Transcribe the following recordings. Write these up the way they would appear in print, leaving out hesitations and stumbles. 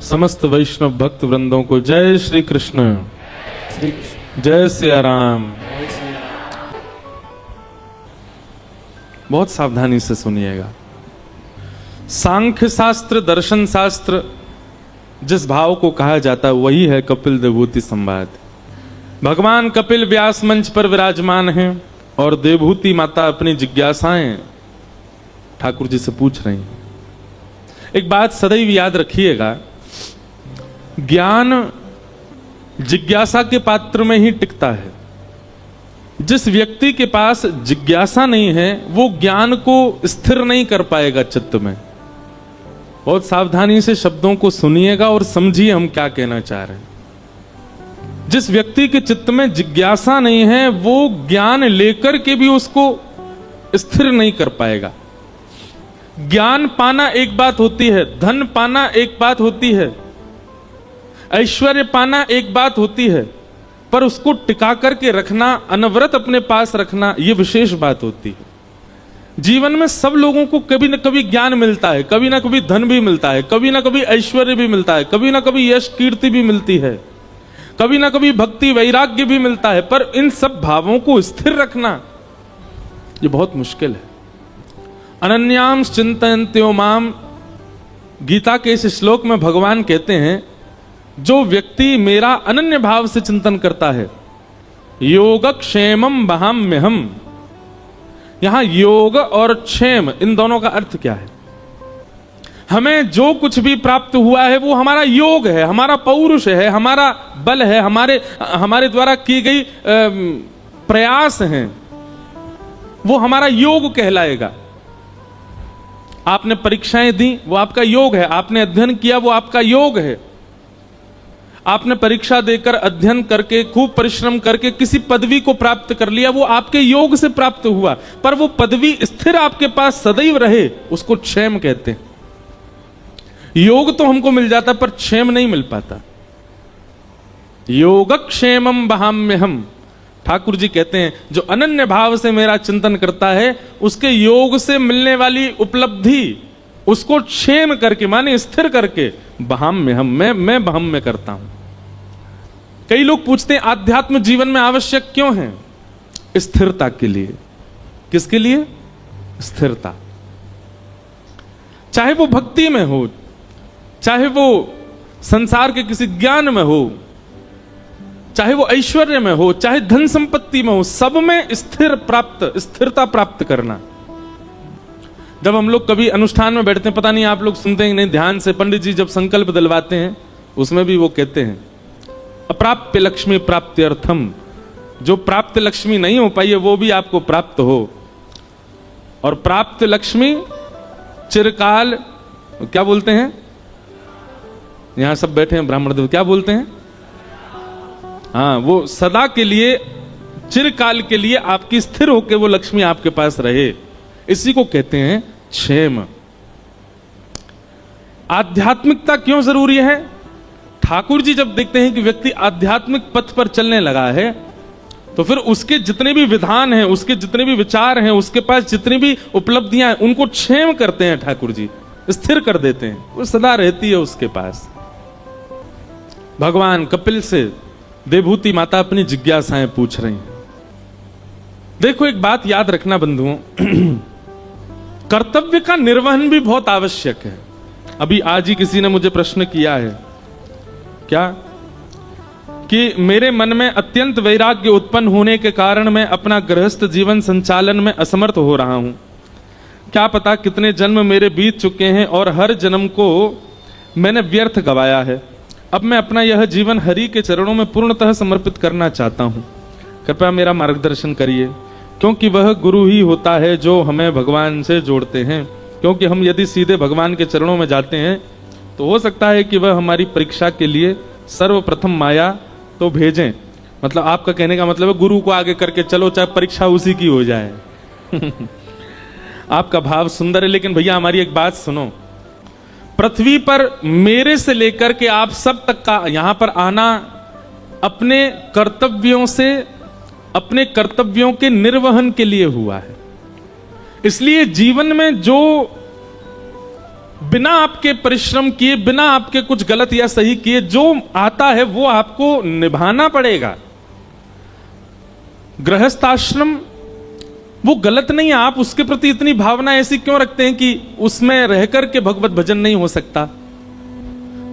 समस्त वैष्णव भक्त वृंदों को जय श्री कृष्ण, जय सिया राम। बहुत सावधानी से सुनिएगा। सांख्य शास्त्र, दर्शन शास्त्र जिस भाव को कहा जाता है वही है कपिल देवभूति संवाद। भगवान कपिल व्यास मंच पर विराजमान हैं और देवभूति माता अपनी जिज्ञासाएं ठाकुर जी से पूछ रही हैं। एक बात सदैव याद रखिएगा, ज्ञान जिज्ञासा के पात्र में ही टिकता है। जिस व्यक्ति के पास जिज्ञासा नहीं है वो ज्ञान को स्थिर नहीं कर पाएगा चित्त में। बहुत सावधानी से शब्दों को सुनिएगा और समझिए हम क्या कहना चाह रहे हैं। जिस व्यक्ति के चित्त में जिज्ञासा नहीं है वो ज्ञान लेकर के भी उसको स्थिर नहीं कर पाएगा। ज्ञान पाना एक बात होती है, धन पाना एक बात होती है, ऐश्वर्य पाना एक बात होती है, पर उसको टिका करके रखना, अनवरत अपने पास रखना, यह विशेष बात होती है। जीवन में सब लोगों को कभी न कभी ज्ञान मिलता है, कभी ना कभी धन भी मिलता है, कभी ना कभी ऐश्वर्य भी मिलता है, कभी ना कभी यश कीर्ति भी मिलती है, कभी ना कभी भक्ति वैराग्य भी मिलता है, पर इन सब भावों को स्थिर रखना ये बहुत मुश्किल है। अनन्याम चिंतयन्त्यो माम, गीता के इस श्लोक में भगवान कहते हैं जो व्यक्ति मेरा अनन्य भाव से चिंतन करता है, योगक्षेमम वहाम्यहम्। यहां योग और क्षेम इन दोनों का अर्थ क्या है? हमें जो कुछ भी प्राप्त हुआ है वो हमारा योग है, हमारा पौरुष है, हमारा बल है, हमारे द्वारा की गई प्रयास हैं, वो हमारा योग कहलाएगा। आपने परीक्षाएं दी वो आपका योग है, आपने अध्ययन किया वो आपका योग है, आपने परीक्षा देकर अध्ययन करके खूब परिश्रम करके किसी पदवी को प्राप्त कर लिया, वो आपके योग से प्राप्त हुआ, पर वो पदवी स्थिर आपके पास सदैव रहे उसको क्षेम कहते हैं। योग तो हमको मिल जाता पर क्षेम नहीं मिल पाता। योगक्षेमम वहाम्यहम्, ठाकुर जी कहते हैं जो अनन्य भाव से मेरा चिंतन करता है उसके योग से मिलने वाली उपलब्धि उसको क्षेम करके माने स्थिर करके वहाम्यहम्, मैं वहाम्य करता हूं। कई लोग पूछते हैं आध्यात्म जीवन में आवश्यक क्यों है? स्थिरता के लिए। किसके लिए? स्थिरता। चाहे वो भक्ति में हो, चाहे वो संसार के किसी ज्ञान में हो, चाहे वो ऐश्वर्य में हो, चाहे धन संपत्ति में हो, सब में स्थिरता प्राप्त करना। जब हम लोग कभी अनुष्ठान में बैठते हैं, पता नहीं आप लोग सुनते हैं नहीं, ध्यान से पंडित जी जब संकल्प दिलवाते हैं उसमें भी वो कहते हैं अप्राप्य लक्ष्मी प्राप्त्यर्थम, जो प्राप्त लक्ष्मी नहीं हो पाई है वो भी आपको प्राप्त हो, और प्राप्त लक्ष्मी चिरकाल, क्या बोलते हैं यहां सब बैठे हैं ब्राह्मण देव, क्या बोलते हैं? हाँ, वो सदा के लिए चिरकाल के लिए आपकी स्थिर होकर वो लक्ष्मी आपके पास रहे, इसी को कहते हैं क्षेम। आध्यात्मिकता क्यों जरूरी है? ठाकुर जी जब देखते हैं कि व्यक्ति आध्यात्मिक पथ पर चलने लगा है तो फिर उसके जितने भी विधान हैं, उसके जितने भी विचार हैं, उसके पास जितनी भी उपलब्धियां हैं उनको क्षेम करते हैं ठाकुर जी, स्थिर कर देते हैं, वो सदा रहती है उसके पास। भगवान कपिल से देवभूति माता अपनी जिज्ञासाएं पूछ रही हैं। देखो एक बात याद रखना बंधुओं, कर्तव्य का निर्वहन भी बहुत आवश्यक है। अभी आज ही किसी ने मुझे प्रश्न किया है क्या कि मेरे मन में अत्यंत वैराग्य उत्पन्न होने के कारण मैं अपना गृहस्थ जीवन संचालन में असमर्थ हो रहा हूं। क्या पता कितने जन्म मेरे बीत चुके हैं और हर जन्म को मैंने व्यर्थ गवाया है। अब मैं अपना यह जीवन हरि के चरणों में पूर्णतः समर्पित करना चाहता हूं। कृपया मेरा मार्गदर्शन करिए, क्योंकि वह गुरु ही होता है जो हमें भगवान से जोड़ते हैं। क्योंकि हम यदि सीधे भगवान के चरणों में जाते हैं तो हो सकता है कि वह हमारी परीक्षा के लिए सर्वप्रथम माया तो भेजें। मतलब आपका कहने का मतलब है गुरु को आगे करके चलो, चाहे परीक्षा उसी की हो जाए। आपका भाव सुंदर है, लेकिन भैया हमारी एक बात सुनो। पृथ्वी पर मेरे से लेकर के आप सब तक का यहां पर आना अपने कर्तव्यों से, अपने कर्तव्यों के निर्वहन के लिए हुआ है। इसलिए जीवन में जो बिना आपके परिश्रम किए, बिना आपके कुछ गलत या सही किए, जो आता है वो आपको निभाना पड़ेगा। गृहस्थ आश्रम वो गलत नहीं है, आप उसके प्रति इतनी भावना ऐसी क्यों रखते हैं कि उसमें रहकर के भगवत भजन नहीं हो सकता?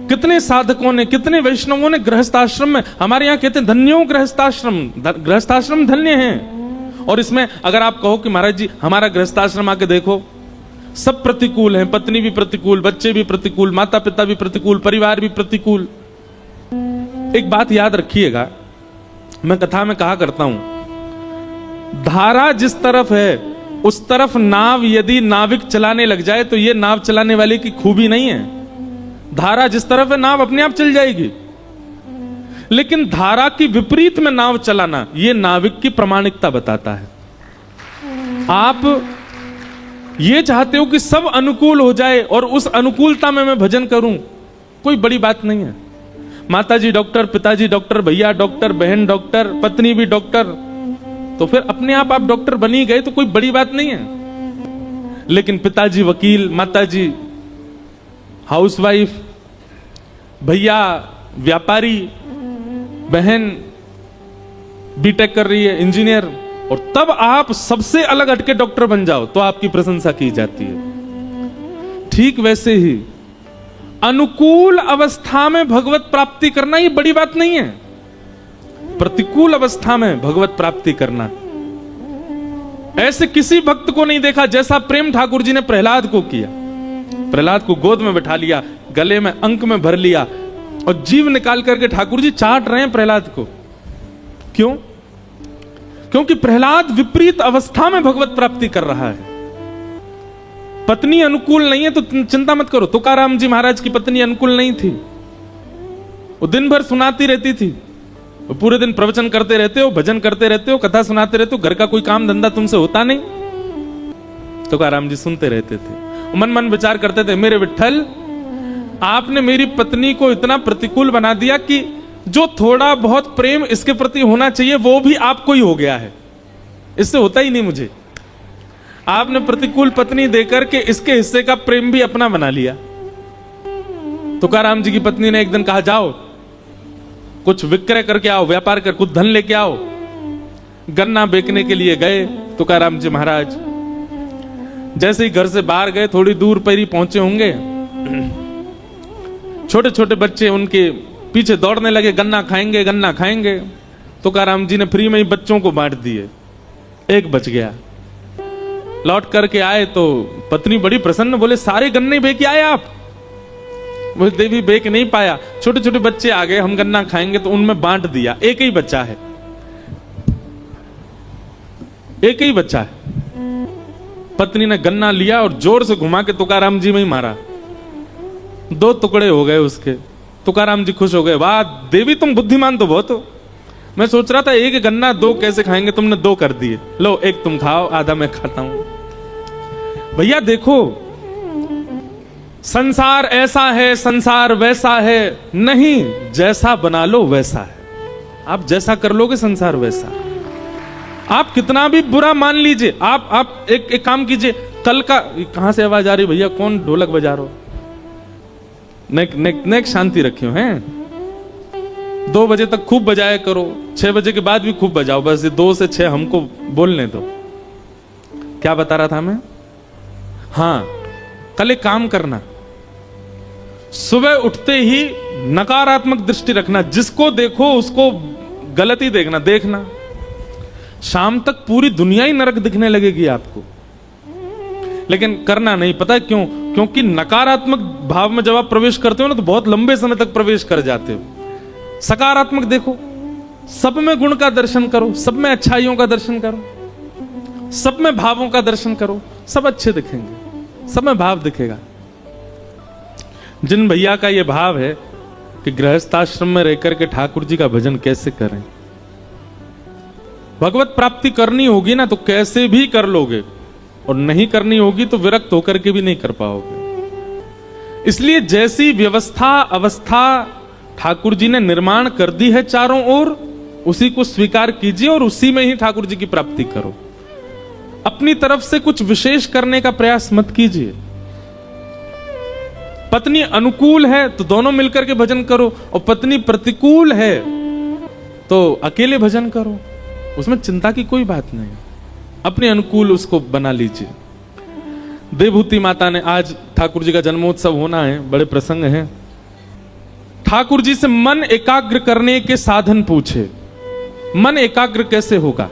कितने साधकों ने, कितने वैष्णवों ने गृहस्थाश्रम में, हमारे यहां कहते हैं धन्यो गृहस्थाश्रम, गृहस्थाश्रम धन्य हैं। और इसमें अगर आप कहो कि महाराज जी हमारा गृहस्थाश्रम आके देखो, सब प्रतिकूल हैं, पत्नी भी प्रतिकूल, बच्चे भी प्रतिकूल, माता पिता भी प्रतिकूल, परिवार भी प्रतिकूल। एक बात याद रखिएगा, मैं कथा में कहा करता हूं, धारा जिस तरफ है उस तरफ नाव यदि नाविक चलाने लग जाए तो यह नाव चलाने वाले की खूबी नहीं है। धारा जिस तरफ है नाव अपने आप चल जाएगी, लेकिन धारा की विपरीत में नाव चलाना यह नाविक की प्रामाणिकता बताता है। आप ये चाहते हो कि सब अनुकूल हो जाए और उस अनुकूलता में मैं भजन करूं, कोई बड़ी बात नहीं है। माताजी डॉक्टर, पिताजी डॉक्टर, भैया डॉक्टर, बहन डॉक्टर, पत्नी भी डॉक्टर, तो फिर अपने आप डॉक्टर बनी गए तो कोई बड़ी बात नहीं है। लेकिन पिताजी वकील, माताजी हाउसवाइफ, भैया व्यापारी, बहन बीटेक कर रही है, इंजीनियर, और तब आप सबसे अलग हटके डॉक्टर बन जाओ तो आपकी प्रशंसा की जाती है। ठीक वैसे ही अनुकूल अवस्था में भगवत प्राप्ति करना ये बड़ी बात नहीं है, प्रतिकूल अवस्था में भगवत प्राप्ति करना। ऐसे किसी भक्त को नहीं देखा जैसा प्रेम ठाकुर जी ने प्रहलाद को किया। प्रहलाद को गोद में बैठा लिया, गले में अंक में भर लिया और जीव निकाल करके ठाकुर जी चाट रहे हैं प्रहलाद को। क्यों? क्योंकि प्रहलाद विपरीत अवस्था में भगवत प्राप्ति कर रहा है। पत्नी अनुकूल नहीं है तो चिंता मत करो। तुकाराम जी महाराज की पत्नी अनुकूल नहीं थी, वो दिन भर सुनाती रहती थी, वो पूरे दिन प्रवचन करते रहते हो, भजन करते रहते हो, कथा सुनाते रहते हो, घर का कोई काम धंधा तुमसे होता नहीं। तुकाराम जी सुनते रहते थे, मन मन विचार करते थे, मेरे विठ्ठल आपने मेरी पत्नी को इतना प्रतिकूल बना दिया कि जो थोड़ा बहुत प्रेम इसके प्रति होना चाहिए वो भी आपको ही हो गया है, इससे होता ही नहीं मुझे। आपने प्रतिकूल पत्नी देकर के इसके हिस्से का प्रेम भी अपना बना लिया। तुकाराम जी की पत्नी ने एक दिन कहा, जाओ कुछ विक्रय करके आओ, व्यापार कर, कुछ धन लेके आओ। गन्ना बेचने के लिए गए तुकाराम जी महाराज। जैसे ही घर से बाहर गए, थोड़ी दूर पर ही पहुंचे होंगे, छोटे छोटे बच्चे उनके पीछे दौड़ने लगे, गन्ना खाएंगे, गन्ना खाएंगे। तुकाराम जी ने फ्री में ही बच्चों को बांट दिए, एक बच गया। लौट करके आए तो पत्नी बड़ी प्रसन्न, बोले सारे गन्ने बेच के आए आप? वो देवी बेच नहीं पाया, छोटे छोटे बच्चे आ गए, हम गन्ना खाएंगे, तो उनमें बांट दिया। एक ही बच्चा है, एक ही बच्चा है। पत्नी ने गन्ना लिया और जोर से घुमा के तुकाराम जी में ही मारा, 2 टुकड़े हो गए उसके। तुकाराम जी खुश हो गए, वाह देवी तुम बुद्धिमान तो बहुत हो, मैं सोच रहा था एक गन्ना 2 कैसे खाएंगे, तुमने 2 कर दिए, लो एक तुम खाओ, आधा मैं खाता हूं। भैया देखो, संसार ऐसा है, संसार वैसा है नहीं, जैसा बना लो वैसा है। आप जैसा कर लोगे संसार वैसा। आप कितना भी बुरा मान लीजिए, आप एक काम कीजिए, कल का, कहां से आवाज आ रही भैया, कौन ढोलक बजा रहा हो? नेक शांति रखियो हैं। 2 बजे तक खूब बजाया करो, 6 बजे के बाद भी खूब बजाओ, बस 2 से 6 हमको बोलने दो। क्या बता रहा था मैं? हाँ, कल एक काम करना, सुबह उठते ही नकारात्मक दृष्टि रखना, जिसको देखो उसको गलत ही देखना। शाम तक पूरी दुनिया ही नरक दिखने लगेगी आपको, लेकिन करना नहीं। पता क्यों? क्योंकि नकारात्मक भाव में जब आप प्रवेश करते हो ना, तो बहुत लंबे समय तक प्रवेश कर जाते हो। सकारात्मक देखो, सब में गुण का दर्शन करो, सब में अच्छाइयों का दर्शन करो, सब में भावों का दर्शन करो, सब अच्छे दिखेंगे, सब में भाव दिखेगा। जिन भैया का ये भाव है कि गृहस्थाश्रम में रहकर के ठाकुर जी का भजन कैसे करें, भगवत प्राप्ति करनी होगी ना तो कैसे भी कर लोगे, और नहीं करनी होगी तो विरक्त होकर के भी नहीं कर पाओगे। इसलिए जैसी व्यवस्था अवस्था ठाकुर जी ने निर्माण कर दी है चारों ओर, उसी को स्वीकार कीजिए और उसी में ही ठाकुर जी की प्राप्ति करो। अपनी तरफ से कुछ विशेष करने का प्रयास मत कीजिए। पत्नी अनुकूल है तो दोनों मिलकर के भजन करो, और पत्नी प्रतिकूल है तो अकेले भजन करो, उसमें चिंता की कोई बात नहीं, अपने अनुकूल उसको बना लीजिए। देवभूति माता ने, आज ठाकुर जी का जन्मोत्सव होना है, बड़े प्रसंग हैं, ठाकुर जी से मन एकाग्र करने के साधन पूछे, मन एकाग्र कैसे होगा?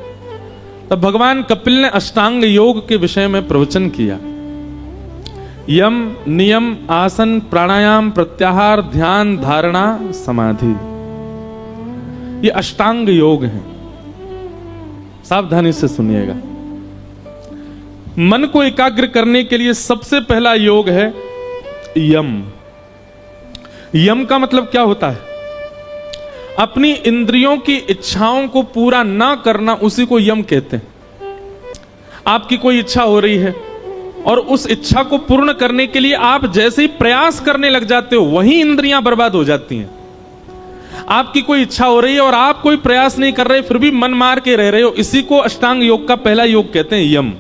तब भगवान कपिल ने अष्टांग योग के विषय में प्रवचन किया। यम, नियम, आसन, प्राणायाम, प्रत्याहार, ध्यान, धारणा, समाधि, ये अष्टांग योग हैं। सावधानी से सुनिएगा। मन को एकाग्र करने के लिए सबसे पहला योग है यम। यम का मतलब क्या होता है? अपनी इंद्रियों की इच्छाओं को पूरा ना करना, उसी को यम कहते हैं। आपकी कोई इच्छा हो रही है और उस इच्छा को पूर्ण करने के लिए आप जैसे ही प्रयास करने लग जाते हो, वहीं इंद्रियां बर्बाद हो जाती हैं। आपकी कोई इच्छा हो रही है और आप कोई प्रयास नहीं कर रहे, फिर भी मन मार के रह रहे हो, इसी को अष्टांग योग का पहला योग कहते हैं, यम।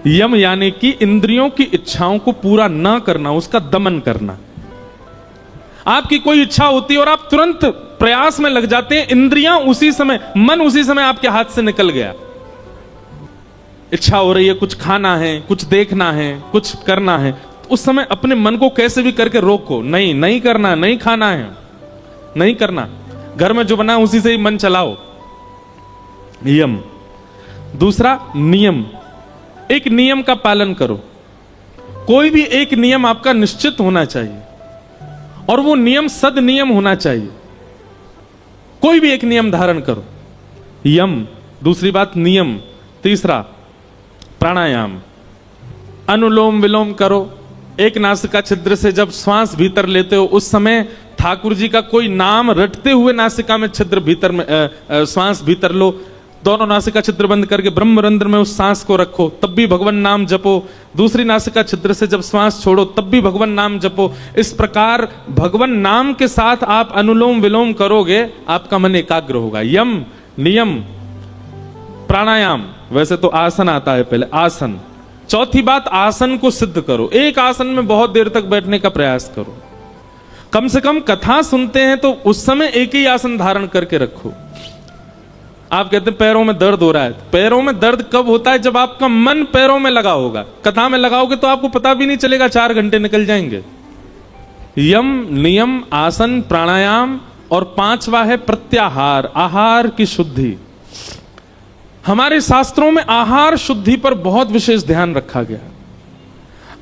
यम यानी कि इंद्रियों की इच्छाओं को पूरा ना करना, उसका दमन करना। आपकी कोई इच्छा होती है और आप तुरंत प्रयास में लग जाते हैं, इंद्रियां उसी समय, मन उसी समय आपके हाथ से निकल गया। इच्छा हो रही है, कुछ खाना है, कुछ देखना है, कुछ करना है, तो उस समय अपने मन को कैसे भी करके रोको, नहीं नहीं करना, नहीं खाना है, नहीं करना, घर में जो बना है उसी से ही मन चलाओ, यम। दूसरा नियम, एक नियम का पालन करो। कोई भी एक नियम आपका निश्चित होना चाहिए और वो नियम सद नियम होना चाहिए। कोई भी एक नियम धारण करो, यम। दूसरी बात नियम। तीसरा प्राणायाम, अनुलोम विलोम करो। एक नासिका छिद्र से जब श्वास भीतर लेते हो, उस समय ठाकुर जी का कोई नाम रटते हुए नासिका में छिद्र भीतर में श्वास भीतर लो। दोनों नासिका छिद्र बंद करके ब्रह्मरंध्र में उस सांस को रखो, तब भी भगवान नाम जपो। दूसरी नासिका छिद्र से जब श्वास छोड़ो, तब भी भगवान नाम जपो। इस प्रकार भगवान नाम के साथ आप अनुलोम विलोम करोगे, आपका मन एकाग्र होगा। यम, नियम, प्राणायाम। वैसे तो आसन आता है पहले, आसन। चौथी बात, आसन को सिद्ध करो। एक आसन में बहुत देर तक बैठने का प्रयास करो। कम से कम कथा सुनते हैं तो उस समय एक ही आसन धारण करके रखो। आप कहते हैं पैरों में दर्द हो रहा है, पैरों में दर्द कब होता है? जब आपका मन पैरों में लगा होगा। कथा में लगाओगे तो आपको पता भी नहीं चलेगा, 4 घंटे निकल जाएंगे। यम, नियम, आसन, प्राणायाम, और 5वां है प्रत्याहार, आहार की शुद्धि। हमारे शास्त्रों में आहार शुद्धि पर बहुत विशेष ध्यान रखा गया।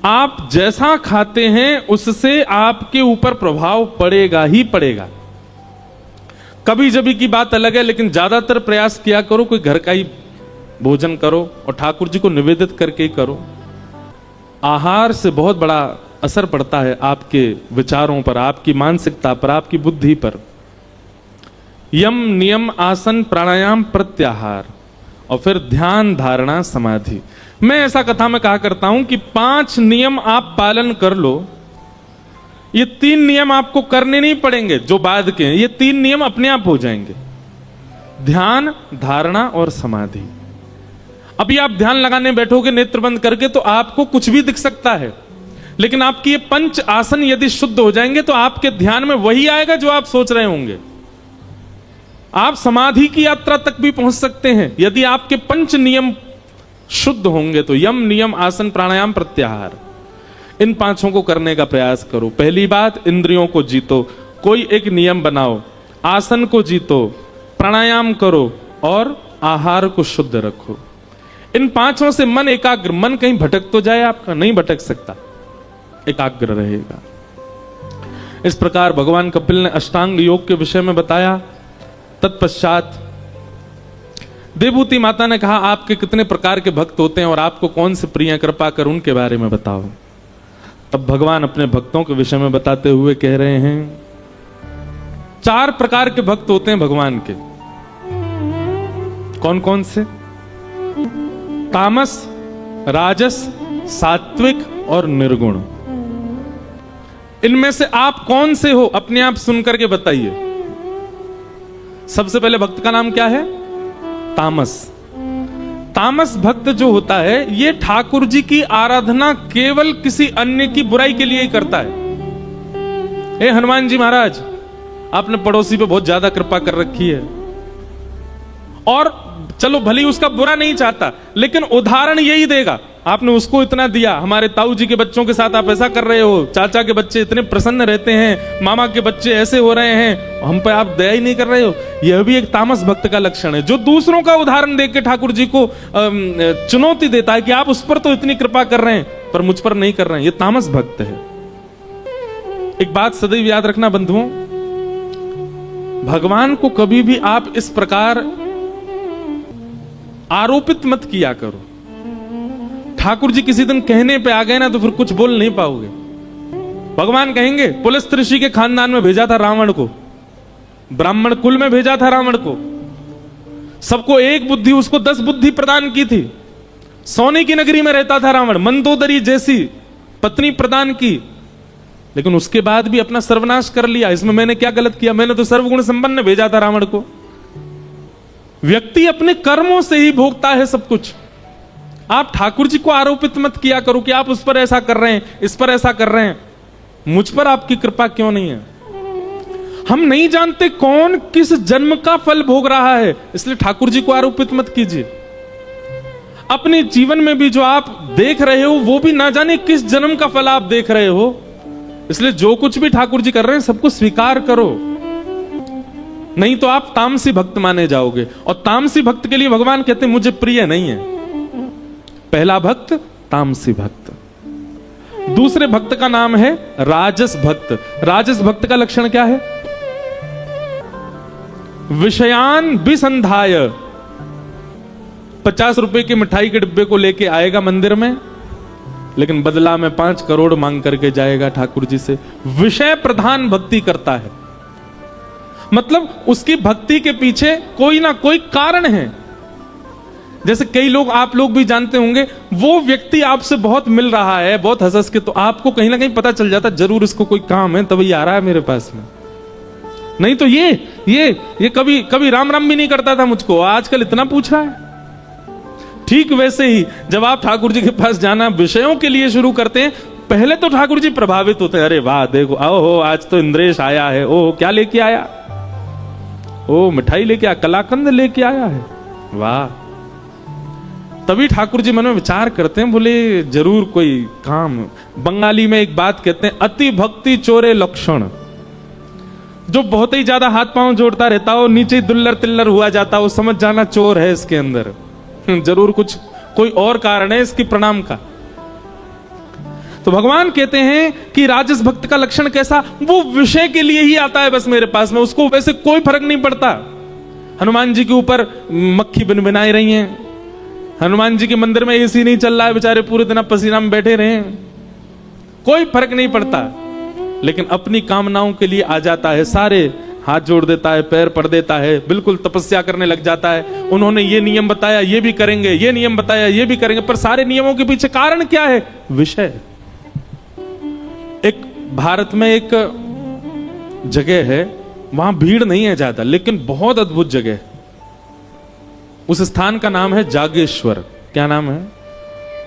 आप जैसा खाते हैं उससे आपके ऊपर प्रभाव पड़ेगा ही पड़ेगा। कभी जभी की बात अलग है, लेकिन ज्यादातर प्रयास किया करो कोई घर का ही भोजन करो और ठाकुर जी को निवेदित करके ही करो। आहार से बहुत बड़ा असर पड़ता है आपके विचारों पर, आपकी मानसिकता पर, आपकी बुद्धि पर। यम, नियम, आसन, प्राणायाम, प्रत्याहार, और फिर ध्यान, धारणा, समाधि। मैं ऐसा कथा में कहा करता हूं कि 5 नियम आप पालन कर लो। ये 3 नियम आपको करने नहीं पड़ेंगे जो बाद के हैं, ये 3 नियम अपने आप हो जाएंगे। ध्यान, धारणा और समाधि। अभी आप ध्यान लगाने बैठोगे नेत्र बंद करके तो आपको कुछ भी दिख सकता है, लेकिन आपकी ये 5 आसन यदि शुद्ध हो जाएंगे तो आपके ध्यान में वही आएगा जो आप सोच रहे होंगे। आप समाधि की यात्रा तक भी पहुंच सकते हैं यदि आपके 5 नियम शुद्ध होंगे तो। यम, नियम, आसन, प्राणायाम, प्रत्याहार, इन 5 को करने का प्रयास करो। पहली बात, इंद्रियों को जीतो, कोई एक नियम बनाओ। आसन को जीतो, प्राणायाम करो और आहार को शुद्ध रखो। इन 5 से मन एकाग्र, मन कहीं भटक तो जाए आपका, नहीं भटक सकता, एकाग्र रहेगा। इस प्रकार भगवान कपिल ने अष्टांग योग के विषय में बताया। तत्पश्चात देवभूति माता ने कहा, आपके कितने प्रकार के भक्त होते हैं और आपको कौन से प्रिय, कृपा कर उनके बारे में बताओ। तब भगवान अपने भक्तों के विषय में बताते हुए कह रहे हैं, 4 प्रकार के भक्त होते हैं भगवान के। कौन कौन से? तामस, राजस, सात्विक और निर्गुण। इनमें से आप कौन से हो, अपने आप सुनकर के बताइए। सबसे पहले भक्त का नाम क्या है? तामस। तामस भक्त जो होता है ये ठाकुर जी की आराधना केवल किसी अन्य की बुराई के लिए ही करता है। हनुमान जी महाराज, आपने पड़ोसी पे बहुत ज्यादा कृपा कर रखी है, और चलो भली उसका बुरा नहीं चाहता, लेकिन उदाहरण यही देगा, आपने उसको इतना दिया, हमारे ताऊ जी के बच्चों के साथ आप ऐसा कर रहे हो, चाचा के बच्चे इतने प्रसन्न रहते हैं, मामा के बच्चे ऐसे हो रहे हैं, हम पे आप दया ही नहीं कर रहे हो। यह भी एक तामस भक्त का लक्षण है, जो दूसरों का उदाहरण देख के ठाकुर जी को चुनौती देता है कि आप उस पर तो इतनी कृपा कर रहे हैं पर मुझ पर नहीं कर रहे हैं। यह तामस भक्त है। एक बात सदैव याद रखना बंधुओं, भगवान को कभी भी आप इस प्रकार आरोपित मत किया करो। ठाकुर जी किसी दिन कहने पे आ गए ना तो फिर कुछ बोल नहीं पाओगे। भगवान कहेंगे पुलस्त्य ऋषि के खानदान में भेजा था रावण को, ब्राह्मण कुल में भेजा था रावण को, सबको एक बुद्धि, उसको 10 बुद्धि प्रदान की थी, सोने की नगरी में रहता था रावण, मंदोदरी जैसी पत्नी प्रदान की, लेकिन उसके बाद भी अपना सर्वनाश कर लिया। इसमें मैंने क्या गलत किया? मैंने तो सर्वगुण संपन्न भेजा था रावण को। व्यक्ति अपने कर्मों से ही भोगता है सब कुछ। आप ठाकुर जी को आरोपित मत किया करो कि आप उस पर ऐसा कर रहे हैं, इस पर ऐसा कर रहे हैं, मुझ पर आपकी कृपा क्यों नहीं है। हम नहीं जानते कौन किस जन्म का फल भोग रहा है, इसलिए ठाकुर जी को आरोपित मत कीजिए। अपने जीवन में भी जो आप देख रहे हो वो भी ना जाने किस जन्म का फल आप देख रहे हो, इसलिए जो कुछ भी ठाकुर जी कर रहे हैं सबको स्वीकार करो, नहीं तो आप तामसी भक्त माने जाओगे। और तामसी भक्त के लिए भगवान कहते हैं मुझे प्रिय नहीं है। पहला भक्त तामसी भक्त। दूसरे भक्त का नाम है राजस भक्त। राजस भक्त का लक्षण क्या है? विषयान विसंधाय, 50 रुपए की मिठाई के डिब्बे को लेके आएगा मंदिर में, लेकिन बदला में 5 करोड़ मांग करके जाएगा ठाकुर जी से। विषय प्रधान भक्ति करता है, मतलब उसकी भक्ति के पीछे कोई ना कोई कारण है। जैसे कई लोग, आप लोग भी जानते होंगे, वो व्यक्ति आपसे बहुत मिल रहा है, बहुत हंस के, तो आपको कहीं ना कहीं पता चल जाता जरूर इसको कोई काम है तभी आ रहा है मेरे पास में, नहीं तो ये कभी राम राम भी नहीं करता था मुझको, आजकल इतना पूछ रहा है। ठीक वैसे ही जब आप ठाकुर जी के पास जाना विषयों के लिए शुरू करते हैं, पहले तो ठाकुर जी प्रभावित होते हैं, अरे वाह देखो, आओ हो आज तो इंद्रेश आया है, ओह क्या लेके आया, ओ मिठाई लेके आया, कलाकंद लेके आया है, वाह। तभी ठाकुर जी मन में विचार करते हैं, बोले जरूर कोई काम। बंगाली में एक बात कहते हैं, अति भक्ति चोरे लक्षण। जो बहुत ही ज्यादा हाथ पांव जोड़ता रहता हो, नीचे दुल्लर तिल्लर हुआ जाता हो, समझ जाना चोर है इसके अंदर, जरूर कुछ कोई और कारण है इसकी प्रणाम का। तो भगवान कहते हैं कि राजस भक्त का लक्षण कैसा? वो विषय के लिए ही आता है बस मेरे पास में, उसको वैसे कोई फर्क नहीं पड़ता। हनुमान जी के ऊपर मक्खी बिनबिनाई रही है, हनुमान जी के मंदिर में एसी नहीं चल रहा है, बेचारे पूरे दिन पसीना में बैठे रहे, कोई फर्क नहीं पड़ता, लेकिन अपनी कामनाओं के लिए आ जाता है, सारे हाथ जोड़ देता है, पैर पड़ देता है, बिल्कुल तपस्या करने लग जाता है। उन्होंने ये नियम बताया, ये भी करेंगे, ये नियम बताया, ये भी करेंगे, पर सारे नियमों के पीछे कारण क्या है? विषय। एक भारत में एक जगह है, वहां भीड़ नहीं है ज्यादा, लेकिन बहुत अद्भुत जगह है। उस स्थान का नाम है जागेश्वर। क्या नाम है?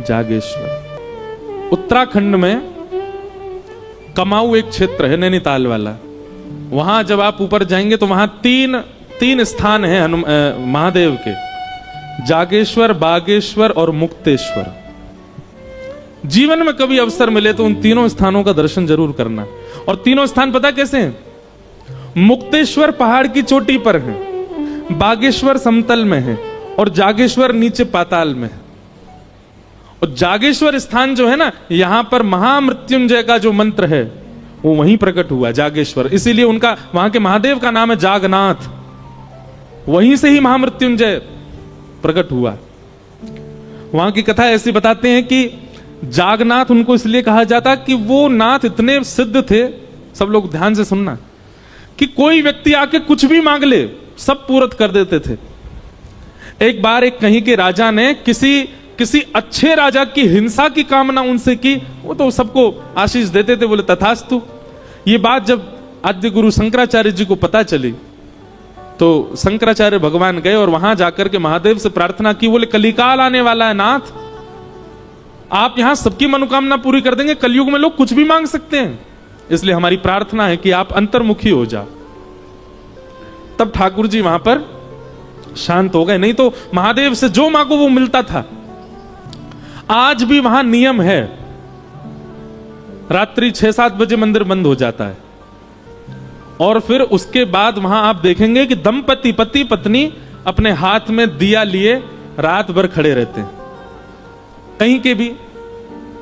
जागेश्वर। उत्तराखंड में कमाऊ एक क्षेत्र है, नैनीताल वाला। वहां जब आप ऊपर जाएंगे तो वहां तीन स्थान हैं महादेव के, जागेश्वर, बागेश्वर और मुक्तेश्वर। जीवन में कभी अवसर मिले तो उन तीनों स्थानों का दर्शन जरूर करना। और तीनों स्थान पता कैसे हैं? मुक्तेश्वर पहाड़ की चोटी पर है, बागेश्वर समतल में है और जागेश्वर नीचे पाताल में है। और जागेश्वर स्थान जो है ना, यहां पर महामृत्युंजय का जो मंत्र है वो वहीं प्रकट हुआ, जागेश्वर। इसीलिए उनका, वहां के महादेव का नाम है जागनाथ, वहीं से ही महामृत्युंजय प्रकट हुआ। वहां की कथा ऐसी बताते हैं कि जागनाथ उनको इसलिए कहा जाता कि वो नाथ इतने सिद्ध थे, सब लोग ध्यान से सुनना, कि कोई व्यक्ति आके कुछ भी मांग ले सब पूरत कर देते थे। एक बार एक कहीं के राजा ने किसी अच्छे राजा की हिंसा की कामना उनसे की, वो तो सबको आशीष देते थे, बोले तथास्तु। ये बात जब आद्य गुरु शंकराचार्य जी को पता चली तो शंकराचार्य भगवान गए और वहां जाकर के महादेव से प्रार्थना की, बोले कलिकाल आने वाला है नाथ, आप यहां सबकी मनोकामना पूरी कर देंगे, कलयुग में लोग कुछ भी मांग सकते हैं, इसलिए हमारी प्रार्थना है कि आप अंतर्मुखी हो जाओ। तब ठाकुर जी वहां पर शांत हो गए, नहीं तो महादेव से जो मांगो वो मिलता था। आज भी वहां नियम है, रात्रि 6-7 बजे मंदिर बंद हो जाता है, और फिर उसके बाद वहां आप देखेंगे कि दंपति पति पत्नी अपने हाथ में दिया लिए रात भर खड़े रहते हैं। कहीं के भी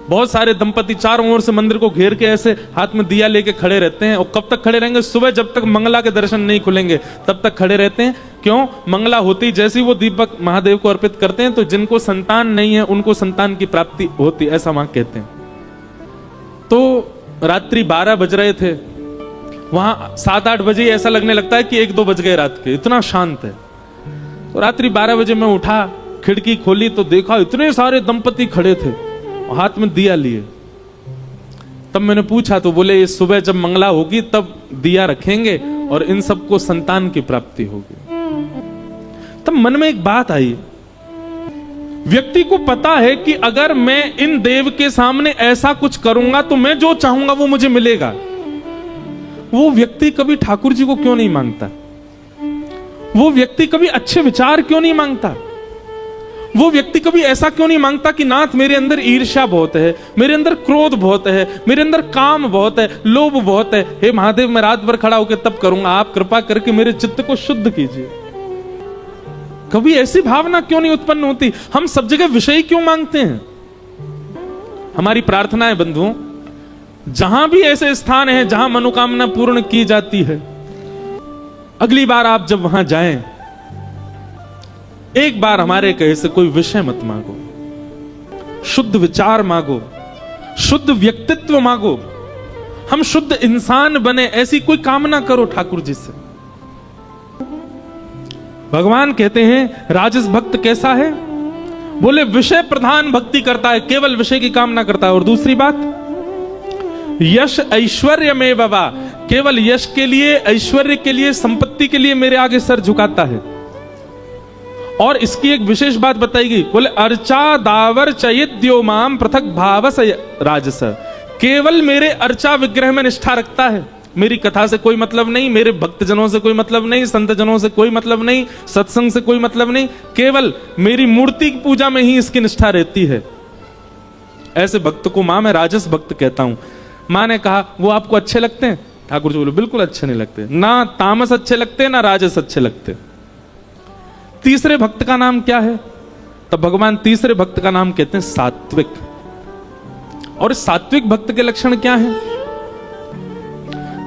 बहुत सारे दंपति चारों ओर से मंदिर को घेर के ऐसे हाथ में दिया लेके खड़े रहते हैं, और कब तक खड़े रहेंगे? सुबह जब तक मंगला के दर्शन नहीं खुलेंगे तब तक खड़े रहते हैं। क्यों? मंगला होती जैसे ही वो दीपक महादेव को अर्पित करते हैं तो जिनको संतान नहीं है उनको संतान की प्राप्ति होती, ऐसा वहां कहते हैं। तो रात्रि 12 बज रहे थे, वहां 7-8 बजे ऐसा लगने लगता है कि 1-2 बज गए रात के, इतना शांत है। तो रात्रि 12 बजे मैं उठा, खिड़की खोली तो देखा इतने सारे दंपति खड़े थे, हाथ में दिया लिए। तब मैंने पूछा तो बोले ये सुबह जब मंगला होगी तब दिया रखेंगे और इन सबको संतान की प्राप्ति होगी। तब मन में एक बात आई, व्यक्ति को पता है कि अगर मैं इन देव के सामने ऐसा कुछ करूंगा तो मैं जो चाहूंगा वो मुझे मिलेगा। वो व्यक्ति कभी ठाकुर जी को क्यों नहीं मांगता? वो व्यक्ति कभी अच्छे विचार क्यों नहीं मांगता? वो व्यक्ति कभी ऐसा क्यों नहीं मांगता कि नाथ मेरे अंदर ईर्ष्या बहुत है, मेरे अंदर क्रोध बहुत है, मेरे अंदर काम बहुत है, लोभ बहुत है, हे महादेव मैं रात भर खड़ा होकर तब करूंगा, आप कृपा करके मेरे चित्त को शुद्ध कीजिए। कभी ऐसी भावना क्यों नहीं उत्पन्न होती? हम सब जगह विषय क्यों मांगते हैं? हमारी प्रार्थना है बंधुओं, जहां भी ऐसे स्थान है जहां मनोकामना पूर्ण की जाती है, अगली बार आप जब वहां जाएं, एक बार हमारे कहे से कोई विषय मत मांगो, शुद्ध विचार मांगो, शुद्ध व्यक्तित्व मांगो, हम शुद्ध इंसान बने, ऐसी कोई कामना करो ठाकुर जी से। भगवान कहते हैं राजस भक्त कैसा है? बोले विषय प्रधान भक्ति करता है, केवल विषय की कामना करता है। और दूसरी बात, यश ऐश्वर्य में बाबा, केवल यश के लिए, ऐश्वर्य के लिए, संपत्ति के लिए मेरे आगे सर झुकाता है। और इसकी एक विशेष बात बताई गई, बोले अर्चा दावर चयिद्यो माम पृथक भावस राजस, केवल मेरे अर्चा विग्रह में निष्ठा रखता है, मेरी कथा से कोई मतलब नहीं, मेरे भक्तजनों से कोई मतलब नहीं, संत जनों से कोई मतलब नहीं, सत्संग से कोई मतलब नहीं, केवल मेरी मूर्ति की पूजा में ही इसकी निष्ठा रहती है। ऐसे भक्त को मां मैं राजस भक्त कहता हूं। मां ने कहा वो आपको अच्छे लगते हैं? ठाकुर जी बोले बिल्कुल अच्छे नहीं लगते, ना तामस अच्छे लगते ना राजस अच्छे लगते। तीसरे भक्त का नाम क्या है? तब भगवान तीसरे भक्त का नाम कहते हैं सात्विक। और सात्विक भक्त के लक्षण क्या हैं?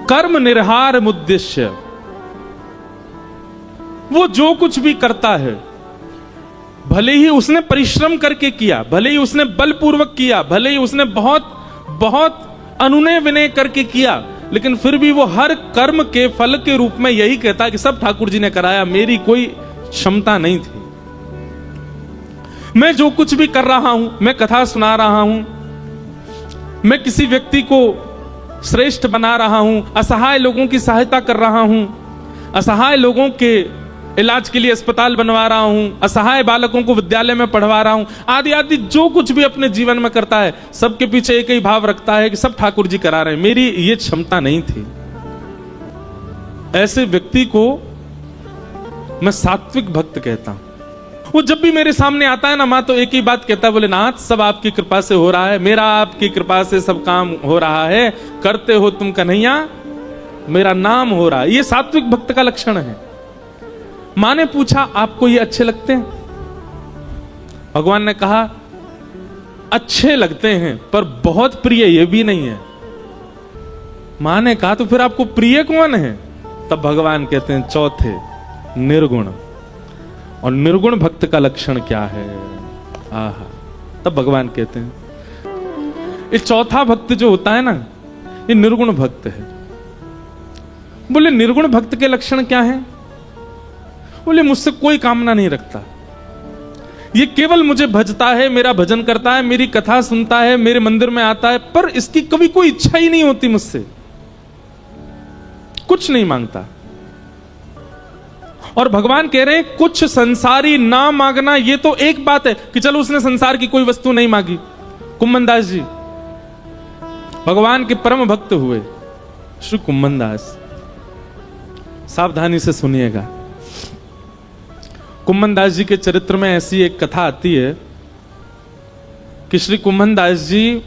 कर्म निर्हार मुद्देश्य, वो जो कुछ भी करता है भले ही उसने परिश्रम करके किया, भले ही उसने बलपूर्वक किया, भले ही उसने बहुत बहुत अनुनय विनय करके किया, लेकिन फिर भी वो हर कर्म के फल के रूप में यही कहता है कि सब ठाकुर जी ने कराया, मेरी कोई क्षमता नहीं थी। मैं जो कुछ भी कर रहा हूं, मैं कथा सुना रहा हूं, मैं किसी व्यक्ति को श्रेष्ठ बना रहा हूं, असहाय लोगों की सहायता कर रहा हूं, असहाय लोगों के इलाज के लिए अस्पताल बनवा रहा हूं, असहाय बालकों को विद्यालय में पढ़वा रहा हूं, आदि आदि जो कुछ भी अपने जीवन में करता है, सबके पीछे एक ही भाव रखता है कि सब ठाकुर जी करा रहे हैं, मेरी ये क्षमता नहीं थी। ऐसे व्यक्ति को मैं सात्विक भक्त कहता हूं। वो जब भी मेरे सामने आता है ना मां, तो एक ही बात कहता है, बोले नाथ सब आपकी कृपा से हो रहा है, मेरा आपकी कृपा से सब काम हो रहा है, करते हो तुम कन्हैया, मेरा नाम हो रहा है। ये सात्विक भक्त का लक्षण है। मां ने पूछा आपको ये अच्छे लगते हैं? भगवान ने कहा अच्छे लगते हैं पर बहुत प्रिय ये भी नहीं है। मां ने कहा तो फिर आपको प्रिय कौन है? तब भगवान कहते हैं चौथे, निर्गुण। और निर्गुण भक्त का लक्षण क्या है? आहा। तब भगवान कहते हैं ये चौथा भक्त जो होता है ना, ये निर्गुण भक्त है। बोले निर्गुण भक्त के लक्षण क्या है? बोले मुझसे कोई कामना नहीं रखता, ये केवल मुझे भजता है, मेरा भजन करता है, मेरी कथा सुनता है, मेरे मंदिर में आता है, पर इसकी कभी कोई इच्छा ही नहीं होती मुझसे, कुछ नहीं मांगता। और भगवान कह रहे हैं कुछ संसारी ना मांगना। ये तो एक बात है कि चलो उसने संसार की कोई वस्तु नहीं मांगी। कुम्भन दास जी भगवान के परम भक्त हुए। श्री कुम्भन दास, सावधानी से सुनिएगा। कुम्भन दास जी के चरित्र में ऐसी एक कथा आती है कि श्री कुम्भन दास जी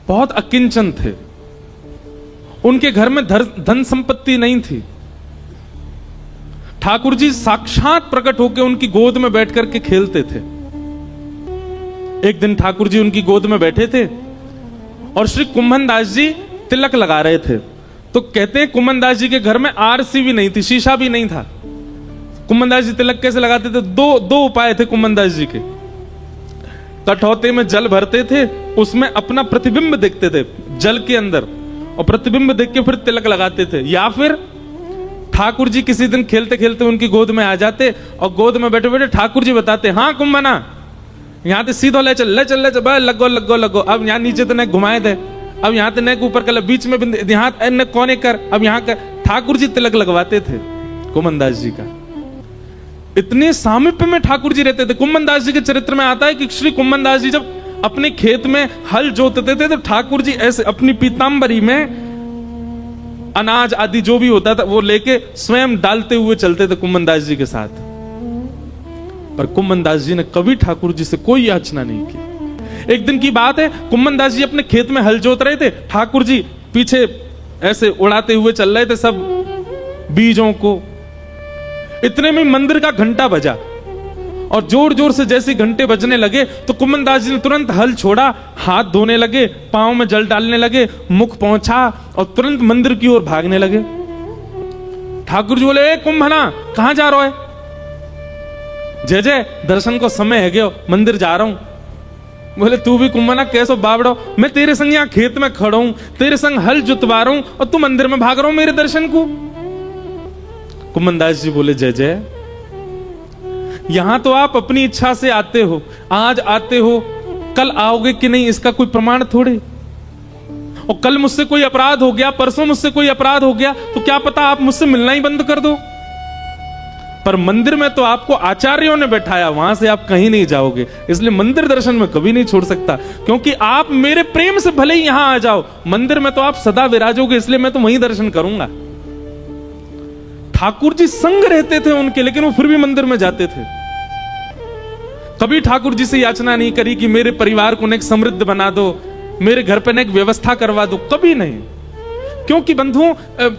बहुत अकिंचन थे। उनके घर में धन संपत्ति नहीं थी। ठाकुर जी साक्षात प्रकट होकर उनकी गोद में बैठ करके खेलते थे। एक दिन ठाकुर जी उनकी गोद में बैठे थे और श्री कुम्भन दास जी तिलक लगा रहे थे। तो कहते हैं कुम्भन दास जी के घर में आरसी भी नहीं थी, शीशा भी नहीं था। कुम्भन दास जी तिलक कैसे लगाते थे? दो उपाय थे कुम्भन दास जी के। कठौते में जल भरते थे, उसमें अपना प्रतिबिंब देखते थे जल के अंदर, और प्रतिबिंब देख के फिर तिलक लगाते थे। या फिर ठाकुर जी किसी दिन खेलते खेलते उनकी गोद में आ जाते और गोद में बैठे बैठे ठाकुर जी बताते, हाँ कुम्भना यहाँ से सीधो ले चल लगो। अब यहाँ नीचे तो न घुमाए थे, अब यहाँ तो नेक ऊपर कर, बीच में यहाँ न कोने कर, अब यहाँ कर। ठाकुर जी तिलक लगवाते थे कुम्भन दास जी का। इतने सामीप्य में ठाकुर जी रहते थे। कुम्भन दास जी के चरित्र में आता है कि श्री कुम्भन दास जी जब अपने खेत में हल जोतते थे तो ठाकुर जी ऐसे अपनी पीतांबरी में अनाज आदि जो भी होता था वो लेके स्वयं डालते हुए चलते थे कुम्भन दास जी के साथ। पर कुम्भन दास जी ने कभी ठाकुर जी से कोई याचना नहीं की। एक दिन की बात है, कुम्भन दास जी अपने खेत में हल जोत रहे थे, ठाकुर जी पीछे ऐसे उड़ाते हुए चल रहे थे सब बीजों को। इतने में मंदिर का घंटा बजा और जोर जोर से जैसे घंटे बजने लगे तो कुम्भन दास जी ने तुरंत हल छोड़ा, हाथ धोने लगे, पांव में जल डालने लगे, मुख पहुंचा और तुरंत मंदिर की ओर भागने लगे। ठाकुर जी बोले, कुम्भना कहां जा रहा है? जय जय दर्शन को समय है गयो, मंदिर जा रहा हूं। बोले, तू भी कुम्भना कैसो बावड़ो, मैं तेरे संग यहां खेत में खड़ा हूं, तेरे संग हल जुतवा रहा हूं और तू मंदिर में भाग रहा हूं मेरे दर्शन को। कुम्भन दास जी बोले, जय जय यहां तो आप अपनी इच्छा से आते हो, आज आते हो, कल आओगे कि नहीं इसका कोई प्रमाण थोड़े। और कल मुझसे कोई अपराध हो गया, परसों मुझसे कोई अपराध हो गया तो क्या पता आप मुझसे मिलना ही बंद कर दो। पर मंदिर में तो आपको आचार्यों ने बैठाया, वहां से आप कहीं नहीं जाओगे, इसलिए मंदिर दर्शन में कभी नहीं छोड़ सकता। क्योंकि आप मेरे प्रेम से भले ही यहां आ जाओ, मंदिर में तो आप सदा विराजोगे, इसलिए मैं तो वहीं दर्शन करूंगा। ठाकुर जी संग रहते थे उनके, लेकिन वो फिर भी मंदिर में जाते थे। कभी ठाकुर जी से याचना नहीं करी कि मेरे परिवार को नेक समृद्ध बना दो, मेरे घर पे नेक व्यवस्था करवा दो, कभी नहीं। क्योंकि बंधुओं,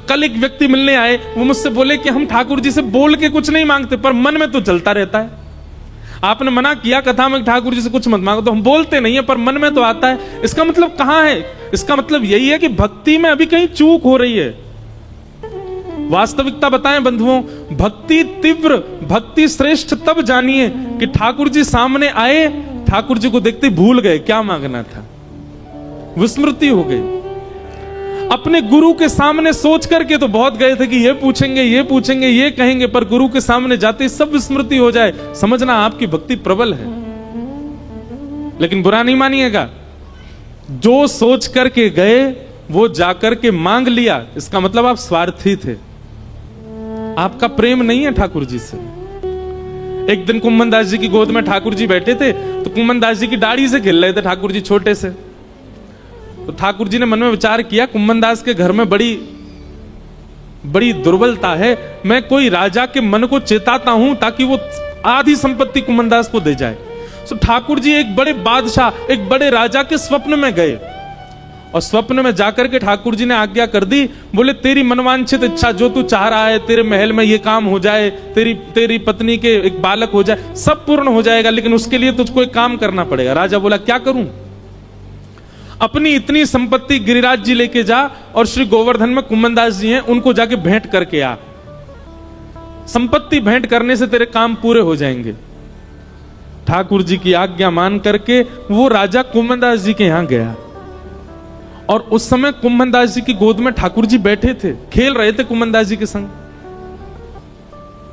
कल एक व्यक्ति मिलने आए, वो मुझसे बोले कि हम ठाकुर जी से बोल के कुछ नहीं मांगते पर मन में तो चलता रहता है। आपने मना किया कथा में ठाकुर जी से कुछ मत मांगो, तो हम बोलते नहीं है पर मन में तो आता है। इसका मतलब कहां है? इसका मतलब यही है कि भक्ति में अभी कहीं चूक हो रही है। वास्तविकता बताएं बंधुओं, भक्ति तीव्र, भक्ति श्रेष्ठ तब जानिए कि ठाकुर जी सामने आए, ठाकुर जी को देखते भूल गए क्या मांगना था, विस्मृति हो गई। अपने गुरु के सामने सोच करके तो बहुत गए थे कि ये पूछेंगे, ये पूछेंगे, ये कहेंगे, पर गुरु के सामने जाते सब विस्मृति हो जाए, समझना आपकी भक्ति प्रबल है। लेकिन बुरा नहीं मानिएगा, जो सोच करके गए वो जाकर के मांग लिया, इसका मतलब आप स्वार्थी थे, आपका प्रेम नहीं है ठाकुर जी से। एक दिन कुम्भन दास जी की गोद में ठाकुर जी बैठे थे, तो कुम्भन दास जी की दाढ़ी से खेल रहे थे ठाकुर जी छोटे से। तो ठाकुर जी ने मन में विचार किया, कुम्भन दास के घर में बड़ी बड़ी दुर्बलता है, मैं कोई राजा के मन को चेताता हूं ताकि वो आधी संपत्ति कुम्भन दास को दे जाए। तो ठाकुर जी एक बड़े बादशाह, एक बड़े राजा के स्वप्न में गए और स्वप्न में जाकर के ठाकुर जी ने आज्ञा कर दी, बोले तेरी मनवांछित इच्छा जो तू चाह रहा है, तेरे महल में ये काम हो जाए, तेरी पत्नी के एक बालक हो जाए, सब पूर्ण हो जाएगा, लेकिन उसके लिए तुझको एक काम करना पड़ेगा। राजा बोला, क्या करूं? अपनी इतनी संपत्ति गिरिराज जी लेके जा और श्री गोवर्धन में कुम्भन दास जी हैं, उनको जाके भेंट करके आ। संपत्ति भेंट करने से तेरे काम पूरे हो जाएंगे। ठाकुर जी की आज्ञा मान करके वो राजा कुम्भन दास जी के यहां गया और उस समय कुम्भन दास जी की गोद में ठाकुर जी बैठे थे, खेल रहे थे कुम्भन दास जी के संग।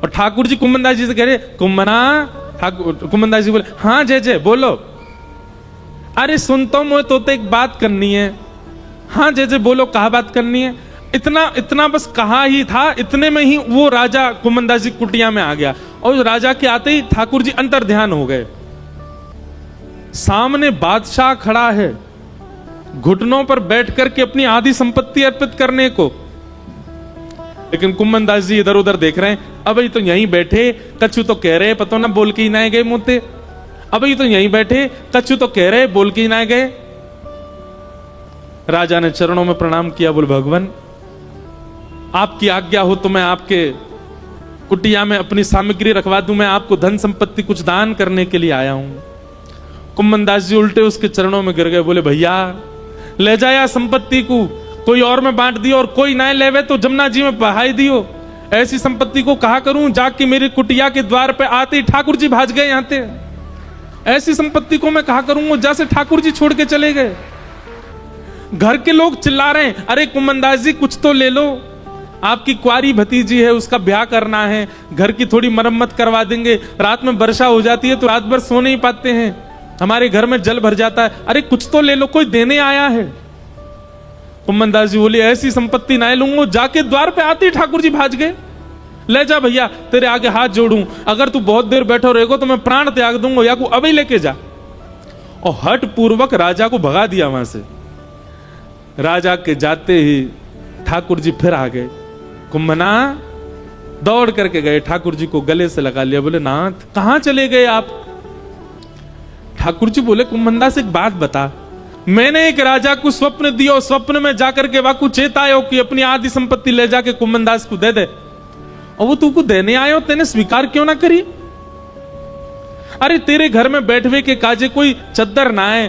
और ठाकुर जी कुम्भन दास जी से कह रहे, कुम्भना। कुम्भन दास जी बोले, हाँ जय जय बोलो। अरे सुनता हूं मैं तो एक बात करनी है। हाँ जय जय बोलो, कहा बात करनी है? इतना बस कहा ही था, इतने में ही वो राजा कुमनदास जी कुटिया में आ गया। और राजा के आते ही ठाकुर जी अंतर ध्यान हो गए। सामने बादशाह खड़ा है, घुटनों पर बैठ करके अपनी आधी संपत्ति अर्पित करने को, लेकिन कुमनदास जी इधर उधर देख रहे हैं। अब ये तो यहीं बैठे, कछु तो कह रहे, पता ना बोल के ही ना गए मुंहते। अब ये तो यहीं बैठे, कछु तो कह रहे, बोल के ही ना गए। राजा ने चरणों में प्रणाम किया, बोले भगवान आपकी आज्ञा हो तो मैं आपके कुटिया में अपनी सामग्री रखवा दूं, मैं आपको धन संपत्ति कुछ दान करने के लिए आया हूं। कुमनदास जी उल्टे उसके चरणों में गिर गए, बोले भैया ले जाया संपत्ति को, कोई और में बांट दियो, और कोई ना लेवे तो जमुना जी में बहाई दियो। ऐसी संपत्ति को कहा करूं, जाके मेरी कुटिया के द्वार पे आते ही ठाकुर जी भाज गए यहाँ थे। ऐसी संपत्ति को मैं कहा करूंगा, जैसे ठाकुर जी छोड़ के चले गए। घर के लोग चिल्ला रहे हैं, अरे कुमनदास जी कुछ तो ले लो, आपकी कुआरी भतीजी है, उसका ब्याह करना है, घर की थोड़ी मरम्मत करवा देंगे। रात में वर्षा हो जाती है तो रात भर सो नहीं पाते हैं, हमारे घर में जल भर जाता है, अरे कुछ तो ले लो, कोई देने आया है। कुमनदास जी बोले ऐसी संपत्ति ना लूंगा। जाके द्वार पे आते ही ठाकुर जी भाज गए। ले जा भैया, तेरे आगे हाथ जोड़ूं, अगर तू बहुत देर बैठो रहेगा तो मैं प्राण त्याग दूंगा, या को अभी लेके जा। और हट पूर्वक राजा को भगा दिया वहां से। राजा के जाते ही ठाकुर जी फिर आ गए। कुंभना दौड़ करके गए, ठाकुर जी को गले से लगा लिया, बोले नाथ कहां चले गए आप। ठाकुर जी बोले कुंभनदास एक बात बता, मैंने एक राजा को स्वप्न दियो, स्वप्न में जाकर के वाकु चेतायो कि अपनी आधी संपत्ति ले जाके कुंभनदास को दे दे, और वो तुमको देने आयो, तेने स्वीकार क्यों ना करी। अरे तेरे घर में बैठवे के काजे कोई चद्दर ना है,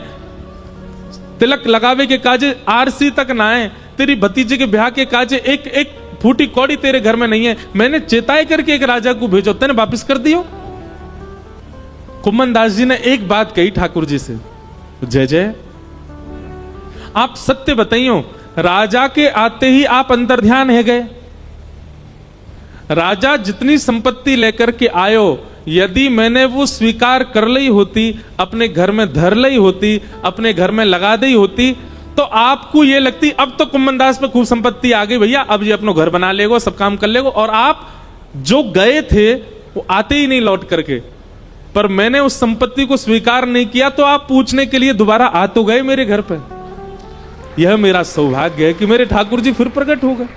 तिलक लगावे के काजे आरसी तक ना है, तेरी भतीजे के ब्याह के काजे एक फूटी कौड़ी तेरे घर में नहीं है, मैंने चेताए करके एक राजा को भेजो, तेने वापिस कर दियो। कुमनदास जी ने एक बात कही ठाकुर जी से, जय जय आप सत्य बताइयो, राजा के आते ही आप अंतर्ध्यान है गए। राजा जितनी संपत्ति लेकर के आयो, यदि मैंने वो स्वीकार कर ली होती, अपने घर में धर ली होती, अपने घर में लगा दी होती, तो आपको ये लगती अब तो कुमनदास पे खूब संपत्ति आ गई भैया, अब ये अपना घर बना लेगो, सब काम कर लेगो। और आप जो गए थे वो आते ही नहीं लौट करके, पर मैंने उस संपत्ति को स्वीकार नहीं किया, तो आप पूछने के लिए दोबारा आ तो गए मेरे घर पे। यह मेरा सौभाग्य है कि मेरे ठाकुर जी फिर प्रकट हो गए।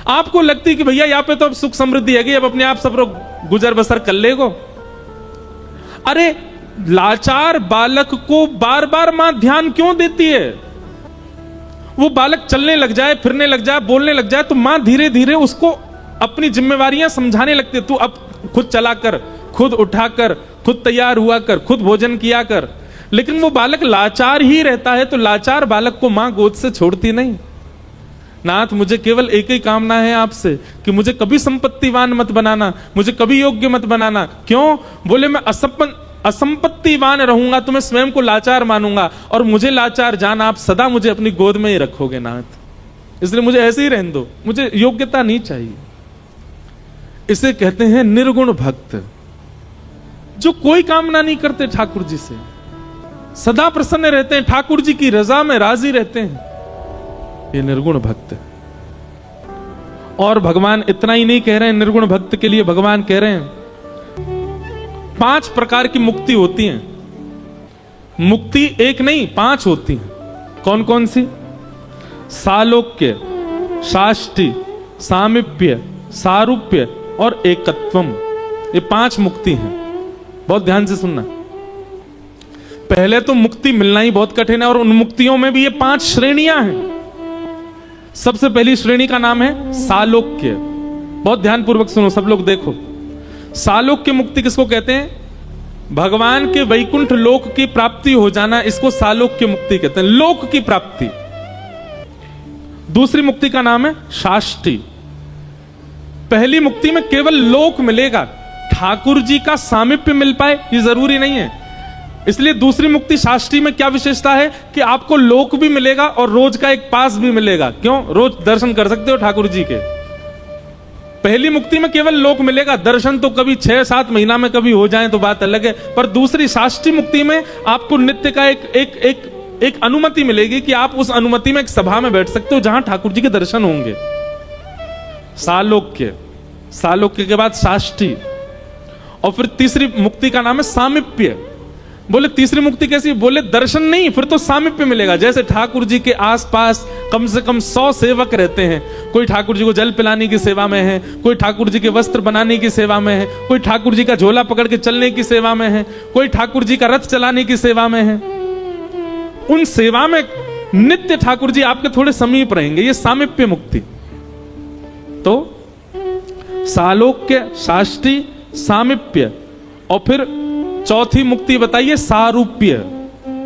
आपको लगती कि भैया यहाँ पे तो अब सुख समृद्धि है, अब अपने आप सब लोग गुजर बसर कर लेगो। अरे लाचार बालक को बार बार मां ध्यान क्यों देती है। वो बालक चलने लग जाए, फिरने लग जाए, बोलने लग जाए, तो मां धीरे धीरे उसको अपनी जिम्मेवारियां समझाने लगती है। तू अब खुद चला कर, खुद उठा कर, खुद तैयार हुआ कर, खुद भोजन किया कर। लेकिन वो बालक लाचार ही रहता है, तो लाचार बालक को मां गोद से छोड़ती नहीं। नाथ मुझे केवल एक ही कामना है आपसे कि मुझे कभी संपत्तिवान मत बनाना, मुझे कभी योग्य मत बनाना। क्यों? बोले मैं असंपत्तिवान रहूंगा तो मैं स्वयं को लाचार मानूंगा, और मुझे लाचार जान आप सदा मुझे अपनी गोद में ही रखोगे नाथ, इसलिए मुझे ऐसे ही रहने दो, मुझे योग्यता नहीं चाहिए। इसे कहते हैं निर्गुण भक्त, जो कोई कामना नहीं करते ठाकुर जी से, सदा प्रसन्न रहते हैं, ठाकुर जी की रजा में राजी रहते हैं, ये निर्गुण भक्त। और भगवान इतना ही नहीं कह रहे हैं, निर्गुण भक्त के लिए भगवान कह रहे हैं 5 प्रकार की मुक्ति होती है। मुक्ति एक नहीं 5 होती है। कौन कौन सी? सालोक्य, साष्टि, सामीप्य, सारूप्य और एकत्वम, ये 5 मुक्ति हैं। बहुत ध्यान से सुनना। पहले तो मुक्ति मिलना ही बहुत कठिन है, और उन मुक्तियों में भी ये 5 श्रेणियां हैं। सबसे पहली श्रेणी का नाम है सालोक्य। बहुत ध्यानपूर्वक सुनो सब लोग, देखो। सालोक्य मुक्ति किसको कहते हैं? भगवान के वैकुंठ लोक की प्राप्ति हो जाना, इसको सालोक्य मुक्ति कहते हैं, लोक की प्राप्ति। दूसरी मुक्ति का नाम है साष्टि। पहली मुक्ति में केवल लोक मिलेगा, ठाकुर जी का सामीप्य मिल पाए ये जरूरी नहीं है, इसलिए दूसरी मुक्ति साष्टि में क्या विशेषता है कि आपको लोक भी मिलेगा और रोज का एक पास भी मिलेगा। क्यों? रोज दर्शन कर सकते हो ठाकुर जी के। पहली मुक्ति में केवल लोक मिलेगा, दर्शन तो कभी 6-7 महीना में कभी हो जाए तो बात अलग है, पर दूसरी साष्टि मुक्ति में आपको नित्य का एक एक अनुमति मिलेगी कि आप उस अनुमति में एक सभा में बैठ सकते हो जहां ठाकुर जी के दर्शन होंगे। सालोक्य, सालोक्य के बाद साष्टी, और फिर तीसरी मुक्ति का नाम है सामीप्य। बोले तीसरी मुक्ति कैसी? बोले दर्शन नहीं, फिर तो सामीप्य मिलेगा। जैसे ठाकुर जी के आसपास कम से कम 100 सेवक रहते हैं, कोई ठाकुर जी को जल पिलाने की सेवा में है, कोई ठाकुर जी के वस्त्र बनाने की सेवा में है, कोई ठाकुर जी का झोला पकड़ के चलने की सेवा में है, कोई ठाकुर जी का रथ चलाने की सेवा में है। उन सेवा में नित्य ठाकुर जी आपके थोड़े समीप रहेंगे, ये सामीप्य मुक्ति। तो सालोक्य, साष्टी, सामीप्य, और फिर चौथी मुक्ति बताइए सारूप्य।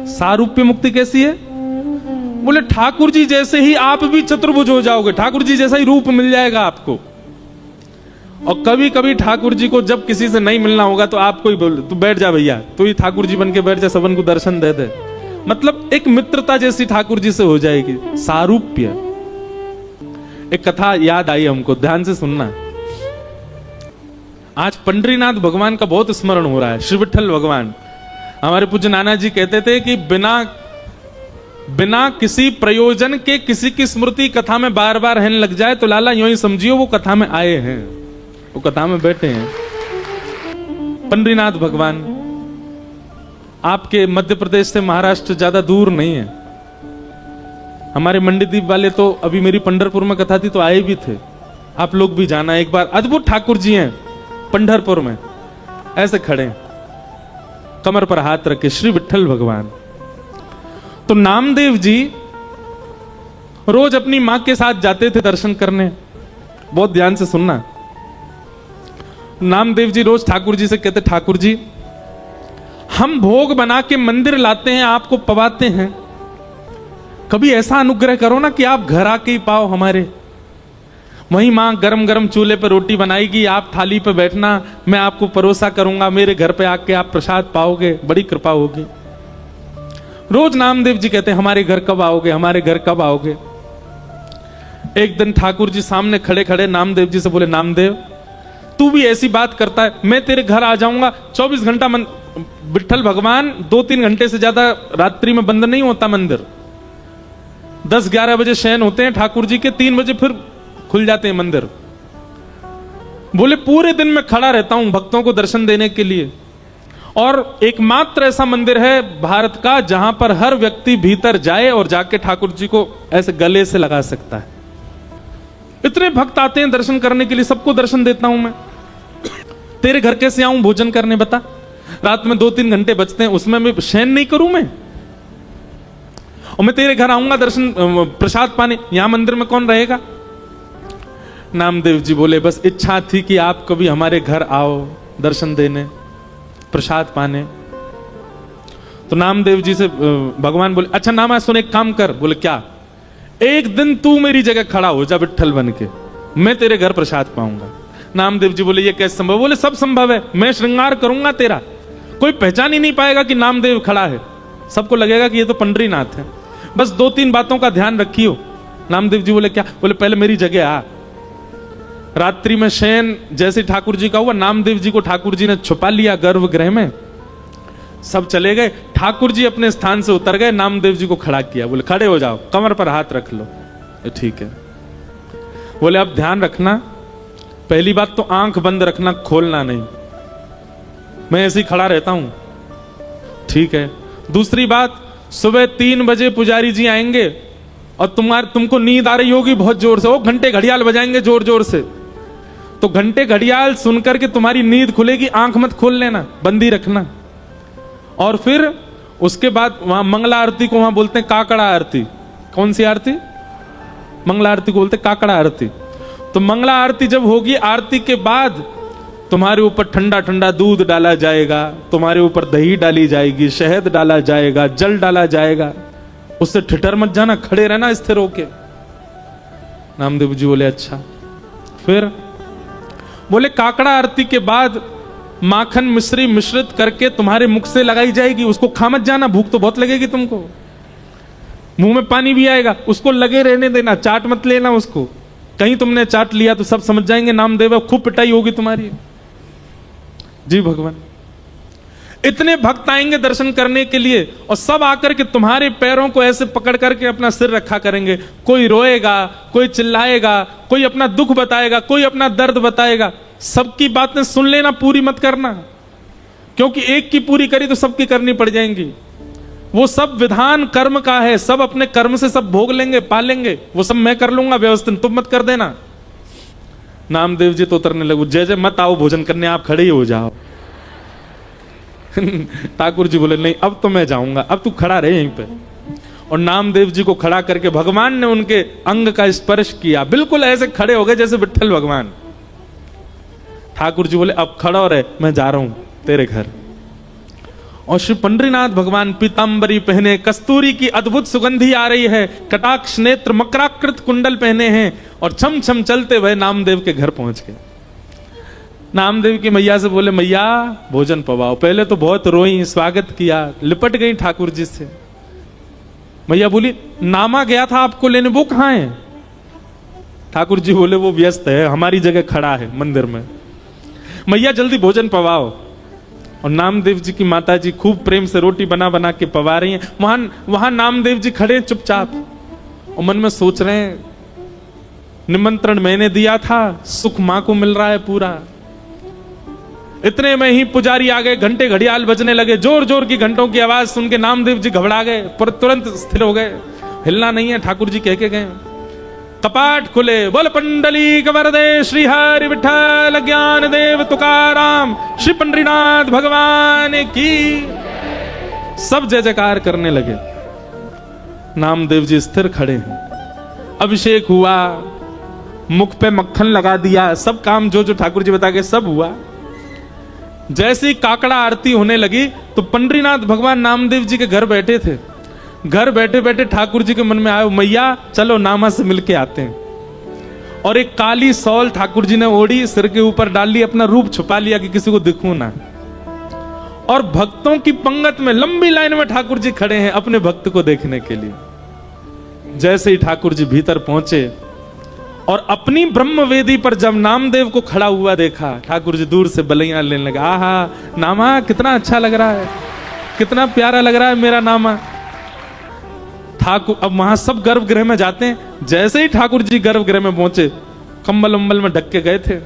सारूप्य मुक्ति कैसी है? बोले ठाकुर जी जैसे ही आप भी चतुर्भुज हो जाओगे, ठाकुर जी जैसा ही रूप मिल जाएगा आपको। और कभी कभी ठाकुर जी को जब किसी से नहीं मिलना होगा तो आपको ही बोल, तू बैठ जा भैया, तू ही ठाकुर जी बन के बैठ जा, सबन को दर्शन दे दे। मतलब एक मित्रता जैसी ठाकुर जी से हो जाएगी, सारूप्य। एक कथा याद आई हमको, ध्यान से सुनना। आज पंडरीनाथ भगवान का बहुत स्मरण हो रहा है, श्री विठल भगवान। हमारे पूज्य नाना जी कहते थे कि बिना किसी प्रयोजन के किसी की स्मृति कथा में बार बार रहने लग जाए तो लाला यूं ही समझियो वो कथा में आए हैं, वो कथा में बैठे हैं। पंडरीनाथ भगवान आपके मध्य प्रदेश से महाराष्ट्र ज्यादा दूर नहीं है। हमारे मंडीदीप वाले तो अभी मेरी पंढरपुर में कथा थी तो आए भी थे, आप लोग भी जाना एक बार। अद्भुत ठाकुर जी हैं पंढरपुर में, ऐसे खड़े कमर पर हाथ रखे, श्री विठल भगवान। तो नामदेव जी रोज अपनी मां के साथ जाते थे दर्शन करने। बहुत ध्यान से सुनना। नामदेव जी रोज ठाकुर जी से कहते, ठाकुर जी हम भोग बना के मंदिर लाते हैं, आपको पवाते हैं, कभी ऐसा अनुग्रह करो ना कि आप घर आके ही पाओ हमारे। वहीं मां गरम गरम चूल्हे पर रोटी बनाएगी, आप थाली पे बैठना, मैं आपको परोसा करूंगा, मेरे घर पे आके आप प्रसाद पाओगे, बड़ी कृपा होगी। रोज नामदेव जी कहते हैं हमारे घर कब आओगे, हमारे घर कब आओगे। एक दिन ठाकुर जी सामने खड़े खड़े नामदेव जी से बोले, नामदेव तू भी ऐसी बात करता है, मैं तेरे घर आ जाऊंगा। 24 घंटा विठल भगवान 2-3 घंटे से ज्यादा रात्रि में बंद नहीं होता मंदिर। 10-11 बजे शयन होते हैं ठाकुर जी के, 3 बजे फिर खुल जाते हैं मंदिर। बोले पूरे दिन में खड़ा रहता हूं भक्तों को दर्शन देने के लिए, और एकमात्र ऐसा मंदिर है भारत का जहां पर हर व्यक्ति भीतर जाए और जाके ठाकुर जी को ऐसे गले से लगा सकता है। इतने भक्त आते हैं दर्शन करने के लिए, सबको दर्शन देता हूं मैं। तेरे घर कैसे आऊं भोजन करने बता? रात में 2-3 घंटे बचते हैं, उसमें मैं शयन नहीं करूं मैं? और मैं तेरे घर आऊंगा दर्शन प्रसाद पाने, यहां मंदिर में कौन रहेगा? नामदेव जी बोले बस इच्छा थी कि आप कभी हमारे घर आओ दर्शन देने, प्रसाद पाने। तो नामदेव जी से भगवान बोले, अच्छा नामा सुन, एक काम कर। बोले क्या? एक दिन तू मेरी जगह खड़ा हो जा विठल बन के, मैं तेरे घर प्रसाद पाऊंगा। नामदेव जी बोले ये कैसे संभव? बोले सब संभव है, मैं श्रृंगार करूंगा तेरा, कोई पहचान ही नहीं पाएगा कि नामदेव खड़ा है, सबको लगेगा कि ये तो पंडरीनाथ है। बस 2-3 बातों का ध्यान रखियो। नामदेव जी बोले क्या? बोले पहले मेरी जगह आ। रात्रि में शयन जैसे ठाकुर जी का हुआ, नामदेव जी को ठाकुर जी ने छुपा लिया गर्भगृह में, सब चले गए, ठाकुर जी अपने स्थान से उतर गए, नामदेव जी को खड़ा किया। बोले खड़े हो जाओ, कमर पर हाथ रख लो। ठीक है। बोले अब ध्यान रखना, पहली बात तो आंख बंद रखना, खोलना नहीं, मैं ऐसे ही खड़ा रहता हूं। ठीक है। दूसरी बात, सुबह 3 बजे पुजारी जी आएंगे और तुमको नींद आ रही होगी बहुत जोर से, वो घंटे घड़ियाल बजाएंगे जोर जोर से, तो घंटे घड़ियाल सुनकर के तुम्हारी नींद खुलेगी, आंख मत खोल लेना, बंदी रखना। और फिर उसके बाद वहां मंगला आरती को वहां बोलते हैं काकड़ा आरती। कौन सी आरती? मंगला आरती को बोलते हैं काकड़ा आरती। तो मंगला आरती जब होगी, आरती के बाद तुम्हारे ऊपर ठंडा ठंडा दूध डाला जाएगा, तुम्हारे ऊपर दही डाली जाएगी, शहद डाला जाएगा, जल डाला जाएगा, उससे ठिठर मत जाना, खड़े रहना स्थिर होके। नामदेव जी बोले अच्छा। फिर बोले काकड़ा आरती के बाद माखन मिश्री मिश्रित करके तुम्हारे मुख से लगाई जाएगी, उसको खा मत जाना, भूख तो बहुत लगेगी तुमको, मुंह में पानी भी आएगा, उसको लगे रहने देना, चाट मत लेना उसको। कहीं तुमने चाट लिया तो सब समझ जाएंगे नामदेव, खूब पिटाई होगी तुम्हारी। जी भगवान। इतने भक्त आएंगे दर्शन करने के लिए और सब आकर के तुम्हारे पैरों को ऐसे पकड़ करके अपना सिर रखा करेंगे। कोई रोएगा, कोई चिल्लाएगा, कोई अपना दुख बताएगा, कोई अपना दर्द बताएगा। सबकी बातें सुन लेना, पूरी मत करना, क्योंकि एक की पूरी करी तो सबकी करनी पड़ जाएंगी। वो सब विधान कर्म का है, सब अपने कर्म से सब भोग लेंगे, पालेंगे। वो सब मैं कर लूंगा व्यवस्थित, तुम मत कर देना। नामदेव जी तो उतरने लगे, जय जय मत आओ भोजन करने, आप खड़े ही हो जाओ। ठाकुर जी बोले नहीं, अब तो मैं जाऊंगा, अब तू खड़ा रहे यहीं पे। और नामदेव जी को खड़ा करके भगवान ने उनके अंग का स्पर्श किया, बिल्कुल ऐसे खड़े हो गए जैसे विट्ठल भगवान। ठाकुर जी बोले अब खड़ा रहे, मैं जा रहा हूं तेरे घर। और श्री पंडरीनाथ भगवान पीतांबरी पहने, कस्तूरी की अद्भुत सुगंधी आ रही है, कटाक्ष नेत्र मकराकृत कुंडल पहने हैं और छम छम चलते हुए नामदेव के घर पहुंच गए। नामदेव की मैया से बोले मैया भोजन पवाओ। पहले तो बहुत रोई, स्वागत किया, लिपट गई ठाकुर जी से। मैया बोली नामा गया था आपको लेने, वो कहां है? ठाकुर जी बोले वो व्यस्त है, हमारी जगह खड़ा है मंदिर में। मैया जल्दी भोजन पवाओ। और नामदेव जी की माता जी खूब प्रेम से रोटी बना बना के पवा रही हैं। वहां नामदेव जी खड़े चुपचाप और मन में सोच रहे हैं निमंत्रण मैंने दिया था, सुख मां को मिल रहा है पूरा। इतने में ही पुजारी आ गए, घंटे घड़ियाल बजने लगे, जोर जोर की घंटों की आवाज सुन के नामदेव जी घबरा गए, पर तुरंत स्थिर हो गए, हिलना नहीं है। ठाकुर जी कह के गए, कपाट खुले, बोल पंडली कवरदे श्री हरि विठ्ठल ज्ञान देव तुकाराम श्री पंडरीनाथ भगवान की। सब जय जयकार करने लगे। नामदेव जी स्थिर खड़े हैं, अभिषेक हुआ, मुख पे मक्खन लगा दिया, सब काम जो जो ठाकुर जी बता के सब हुआ। जैसे ही काकड़ा आरती होने लगी तो पंडरीनाथ भगवान नामदेव जी के घर बैठे थे। घर बैठे बैठे ठाकुर जी के मन में आया मैया चलो नामा से मिलके आते हैं। और एक काली सौल ठाकुर जी ने ओढ़ी, सिर के ऊपर डाल ली, अपना रूप छुपा लिया कि किसी को दिखूं ना। और भक्तों की पंगत में लंबी लाइन में ठाकुर जी खड़े हैं अपने भक्त को देखने के लिए। जैसे ही ठाकुर जी भीतर पहुंचे और अपनी ब्रह्म वेदी पर जब नामदेव को खड़ा हुआ देखा, ठाकुर जी दूर से बलैया लेने लगा, आहा नामा कितना अच्छा लग रहा है, कितना प्यारा लग रहा है मेरा नामा। ठाकुर अब वहां सब गर्भगृह में जाते हैं। जैसे ही ठाकुर जी गर्भगृह में पहुंचे, कंबल उम्बल में ढक के गए थे।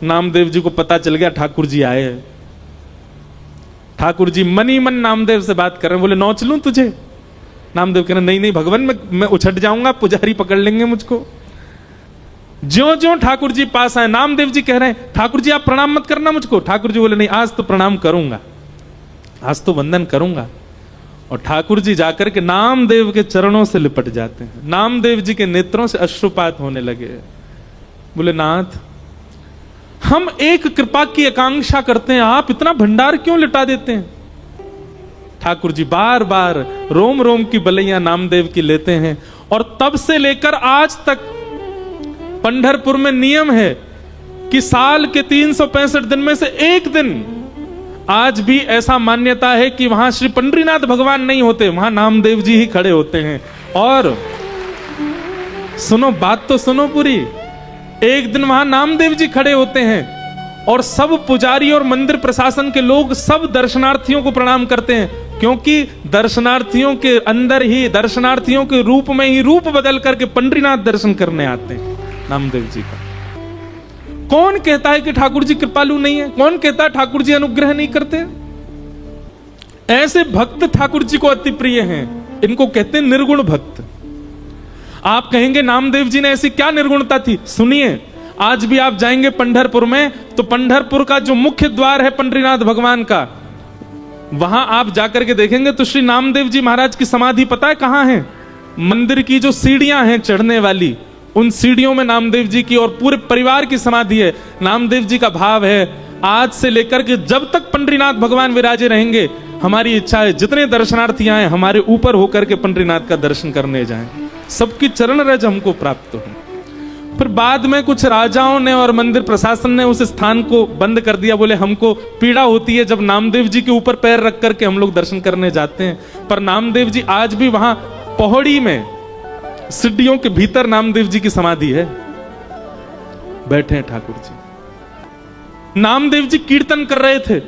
नामदेव जी को पता चल गया ठाकुर जी आए हैं। ठाकुर जी मन ही मन नामदेव से बात कर रहे हैं, बोले नौच लूं तुझे? नामदेव कह रहे नहीं नहीं भगवान, मैं उछट जाऊंगा, पुजारी पकड़ लेंगे मुझको। ज्यों ज्यों ठाकुर जी पास आए, नामदेव जी कह रहे हैं ठाकुर जी आप प्रणाम मत करना मुझको। ठाकुर जी बोले नहीं आज तो प्रणाम करूंगा, आज तो वंदन करूंगा। और ठाकुर जी जाकर के नामदेव के चरणों से लिपट जाते हैं। नामदेव जी के नेत्रों से अश्रुपात होने लगे। बोले नाथ हम एक कृपा की आकांक्षा करते हैं, आप इतना भंडार क्यों लिटा देते हैं? ठाकुर जी बार बार रोम रोम की बलैया नामदेव की लेते हैं। और तब से लेकर आज तक पंढरपुर में नियम है कि साल के 365 दिन में से एक दिन आज भी ऐसा मान्यता है कि वहां श्री पंडरीनाथ भगवान नहीं होते, वहां नामदेव जी ही खड़े होते हैं। और सुनो बात तो सुनो पूरी, एक दिन वहां नामदेव जी खड़े होते हैं और सब पुजारी और मंदिर प्रशासन के लोग सब दर्शनार्थियों को प्रणाम करते हैं, क्योंकि दर्शनार्थियों के अंदर ही, दर्शनार्थियों के रूप में ही रूप बदल करके पंडरीनाथ दर्शन करने आते हैं नामदेव जी का। कौन कहता है कि ठाकुर जी कृपालु नहीं है? कौन कहता है ठाकुर जी अनुग्रह नहीं करते? ऐसे भक्त ठाकुर जी को अति प्रिय हैं, इनको कहते हैं निर्गुण भक्त। आप कहेंगे नामदेव जी ने ऐसी क्या निर्गुणता थी? सुनिए, आज भी आप जाएंगे पंढरपुर में तो पंढरपुर का जो मुख्य द्वार है पंडरीनाथ भगवान का, वहां आप जाकर के देखेंगे तो श्री नामदेव जी महाराज की समाधि पता है कहां है? मंदिर की जो सीढ़ियां हैं चढ़ने वाली, उन सीढ़ियों में नामदेव जी की और पूरे परिवार की समाधि है। नामदेव जी का भाव है आज से लेकर के जब तक पंडरीनाथ भगवान विराजे रहेंगे, हमारी इच्छा है जितने दर्शनार्थी आए हमारे ऊपर होकर के पंडरीनाथ का दर्शन करने जाएं, सबकी चरण रज हमको प्राप्त हो। फिर बाद में कुछ राजाओं ने और मंदिर प्रशासन ने उस स्थान को बंद कर दिया, बोले हमको पीड़ा होती है जब नामदेव जी के ऊपर पैर रख करके हम लोग दर्शन करने जाते हैं। पर नामदेव जी आज भी वहां पौड़ी में सीढ़ियों के भीतर नामदेव जी की समाधि है, बैठे हैं ठाकुर जी। नामदेव जी कीर्तन कर रहे थे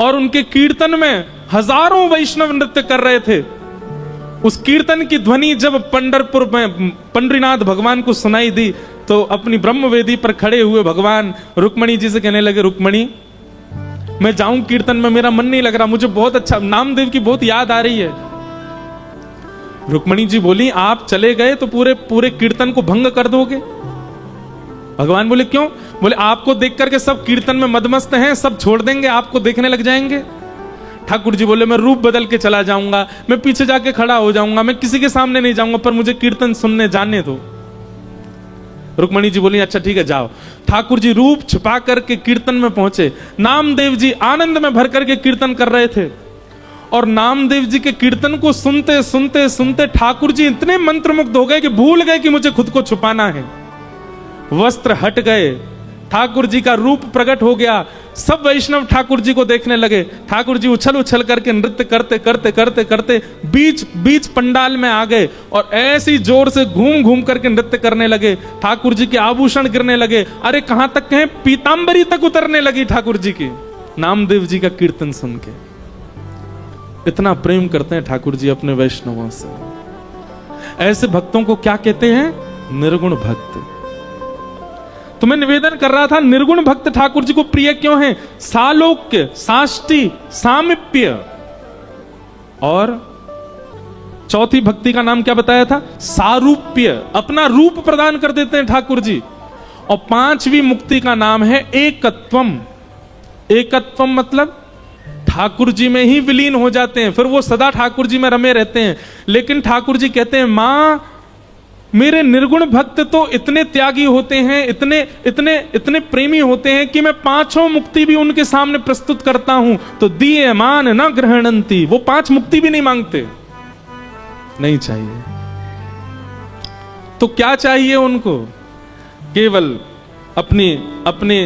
और उनके कीर्तन में हजारों वैष्णव नृत्य कर रहे थे। उस कीर्तन की ध्वनि जब पंढरपुर में पंडरीनाथ भगवान को सुनाई दी तो अपनी ब्रह्मवेदी पर खड़े हुए भगवान रुक्मणी जी से कहने लगे, रुक्मणी मैं जाऊं कीर्तन में, मेरा मन नहीं लग रहा, मुझे बहुत अच्छा नामदेव की बहुत याद आ रही है। रुक्मणी जी बोली, आप चले गए तो पूरे पूरे कीर्तन को भंग कर दोगे। भगवान बोले, क्यों? बोले, आपको देख करके सब कीर्तन में मदमस्त हैं, सब छोड़ देंगे, आपको देखने लग जाएंगे। ठाकुर जी बोले, मैं रूप बदल के चला जाऊंगा, मैं पीछे जाके खड़ा हो जाऊंगा, मैं किसी के सामने नहीं जाऊंगा, पर मुझे कीर्तन सुनने जाने दो। रुक्मणी जी बोली, अच्छा ठीक है जाओ। ठाकुर जी रूप छिपा करके कीर्तन में पहुंचे। नामदेव जी आनंद में भर करके कीर्तन कर रहे थे और नामदेव जी के कीर्तन को सुनते सुनते सुनते ठाकुर जी इतने मंत्रमुग्ध हो गए कि भूल गए कि मुझे खुद को छुपाना है। वस्त्र हट गए, ठाकुर जी का रूप प्रकट हो गया। सब वैष्णव ठाकुर जी को देखने लगे। ठाकुर जी उछल उछल करके नृत्य करते करते करते करते बीच बीच पंडाल में आ गए और ऐसी जोर से घूम घूम करके नृत्य करने लगे। ठाकुर जी के आभूषण गिरने लगे, अरे कहां तक कहें पीतांबरी तक उतरने लगी ठाकुर जी की, नामदेव जी का कीर्तन सुन के। इतना प्रेम करते हैं ठाकुर जी अपने वैष्णवों से। ऐसे भक्तों को क्या कहते हैं? निर्गुण भक्त। तो मैं निवेदन कर रहा था, निर्गुण भक्त ठाकुर जी को प्रिय क्यों है? सालोक्य, साष्टी, सामिप्य। और चौथी भक्ति का नाम क्या बताया था? सारूप्य, अपना रूप प्रदान कर देते हैं ठाकुर जी। और पांचवी मुक्ति का नाम है एकत्वम। एकत्वम मतलब ठाकुर जी में ही विलीन हो जाते हैं, फिर वो सदा ठाकुर जी में रमे रहते हैं। लेकिन ठाकुर जी कहते हैं, मां मेरे निर्गुण भक्त तो इतने त्यागी होते हैं, इतने इतने इतने प्रेमी होते हैं कि मैं पांचों मुक्ति भी उनके सामने प्रस्तुत करता हूं तो दिए मान न ग्रहणंती। वो पांच मुक्ति भी नहीं मांगते, नहीं चाहिए। तो क्या चाहिए उनको? केवल अपने अपने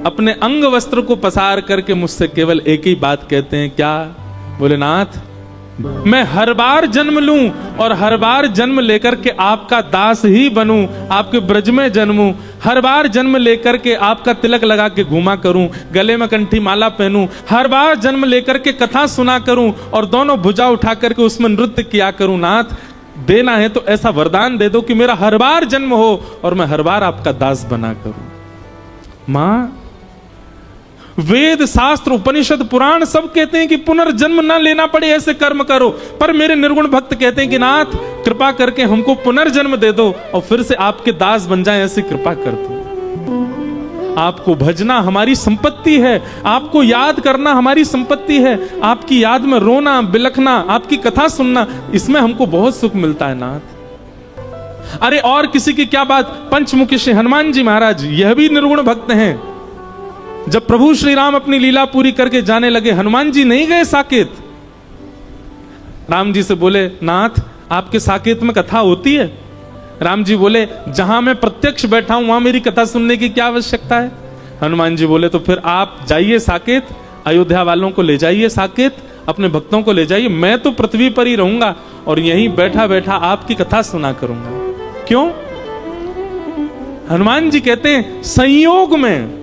अपने अंग वस्त्र को पसार करके मुझसे केवल एक ही बात कहते हैं, क्या? बोले, नाथ मैं हर बार जन्म लूं और हर बार जन्म लेकर के आपका दास ही बनूं, आपके ब्रज में जन्मूं, हर बार जन्म लेकर के आपका तिलक लगा के घूमा करूं, गले में कंठी माला पहनूं, हर बार जन्म लेकर के कथा सुना करूं और दोनों भुजा उठा करके उसमें नृत्य किया करूं। नाथ देना है तो ऐसा वरदान दे दो कि मेरा हर बार जन्म हो और मैं हर बार आपका दास बना करूं। मां, वेद शास्त्र उपनिषद पुराण सब कहते हैं कि पुनर्जन्म ना लेना पड़े, ऐसे कर्म करो, पर मेरे निर्गुण भक्त कहते हैं कि नाथ कृपा करके हमको पुनर्जन्म दे दो और फिर से आपके दास बन जाएं, ऐसी कृपा कर दो। आपको भजना हमारी संपत्ति है, आपको याद करना हमारी संपत्ति है, आपकी याद में रोना बिलखना, आपकी कथा सुनना, इसमें हमको बहुत सुख मिलता है नाथ। अरे और किसी की क्या बात, पंचमुखी श्री हनुमान जी महाराज यह भी निर्गुण भक्त हैं। जब प्रभु श्री राम अपनी लीला पूरी करके जाने लगे, हनुमान जी नहीं गए साकेत। राम जी से बोले, नाथ आपके साकेत में कथा होती है? राम जी बोले, जहां मैं प्रत्यक्ष बैठा हूं वहां मेरी कथा सुनने की क्या आवश्यकता है? हनुमान जी बोले, तो फिर आप जाइए साकेत, अयोध्या वालों को ले जाइए साकेत, अपने भक्तों को ले जाइए, मैं तो पृथ्वी पर ही रहूंगा और यहीं बैठा बैठा आपकी कथा सुना करूंगा। क्यों? हनुमान जी कहते हैं, संयोग में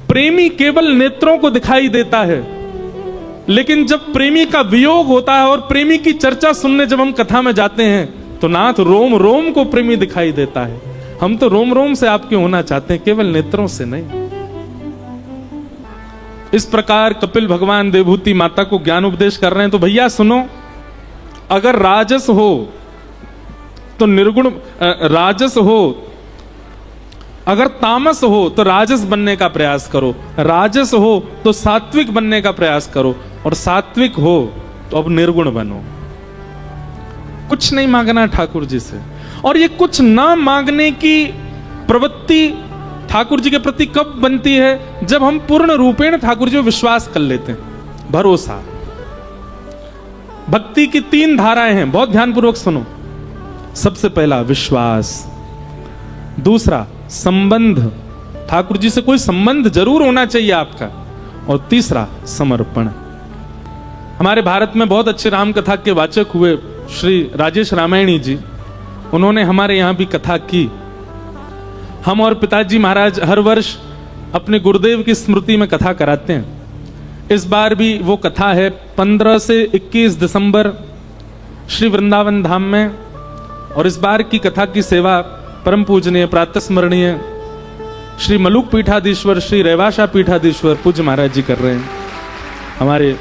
प्रेमी केवल नेत्रों को दिखाई देता है, लेकिन जब प्रेमी का वियोग होता है और प्रेमी की चर्चा सुनने जब हम कथा में जाते हैं तो नाथ रोम रोम को प्रेमी दिखाई देता है। हम तो रोम रोम से आपके होना चाहते हैं, केवल नेत्रों से नहीं। इस प्रकार कपिल भगवान देवहूति माता को ज्ञान उपदेश कर रहे हैं। तो भैया सुनो, अगर राजस हो तो निर्गुण राजस हो, अगर तामस हो तो राजस बनने का प्रयास करो, राजस हो तो सात्विक बनने का प्रयास करो, और सात्विक हो तो अब निर्गुण बनो। कुछ नहीं मांगना ठाकुर जी से। और ये कुछ ना मांगने की प्रवृत्ति ठाकुर जी के प्रति कब बनती है? जब हम पूर्ण रूपेण ठाकुर जी को विश्वास कर लेते हैं, भरोसा। भक्ति की 3 धाराएं हैं, बहुत ध्यानपूर्वक सुनो। सबसे पहला विश्वास, दूसरा संबंध, ठाकुर जी से कोई संबंध जरूर होना चाहिए आपका, और तीसरा समर्पण। हमारे भारत में बहुत अच्छे राम कथा के वाचक हुए श्री राजेश रामायणी जी, उन्होंने हमारे यहां भी कथा की। हम और पिताजी महाराज हर वर्ष अपने गुरुदेव की स्मृति में कथा कराते हैं। इस बार भी वो कथा है 15 से 21 दिसंबर श्री वृंदावन धाम में। और इस बार की कथा की सेवा परम पूजनीय प्रातः स्मरणीय श्री मलुक पीठाधीश्वर श्री रेवाशा पीठाधीश्वर पूज्य महाराज जी कर रहे हैं। हमारे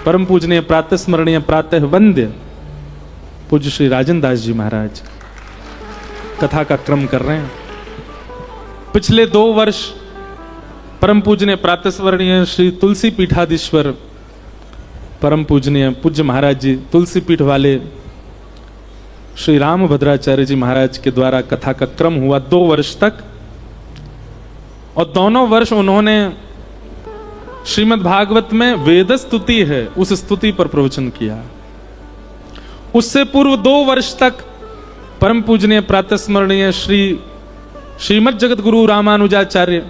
परम पूजनीय प्रातः स्मरणीय प्रातः वंद्य पूज्य श्री राजन दास जी महाराज कथा का क्रम कर रहे हैं। पिछले 2 वर्ष परम पूजनीय प्रातः स्मरणीय श्री तुलसी पीठाधीश्वर परम पूजनीय पूज्य महाराज जी तुलसी पीठ वाले श्री राम भद्राचार्य जी महाराज के द्वारा कथा का क्रम हुआ 2 वर्ष तक। और दोनों वर्ष उन्होंने श्रीमद् भागवत में वेद स्तुति है उस स्तुति पर प्रवचन किया। उससे पूर्व 2 वर्ष तक परम पूजनीय प्रातः स्मरणीय श्रीमद् जगत गुरु रामानुजाचार्य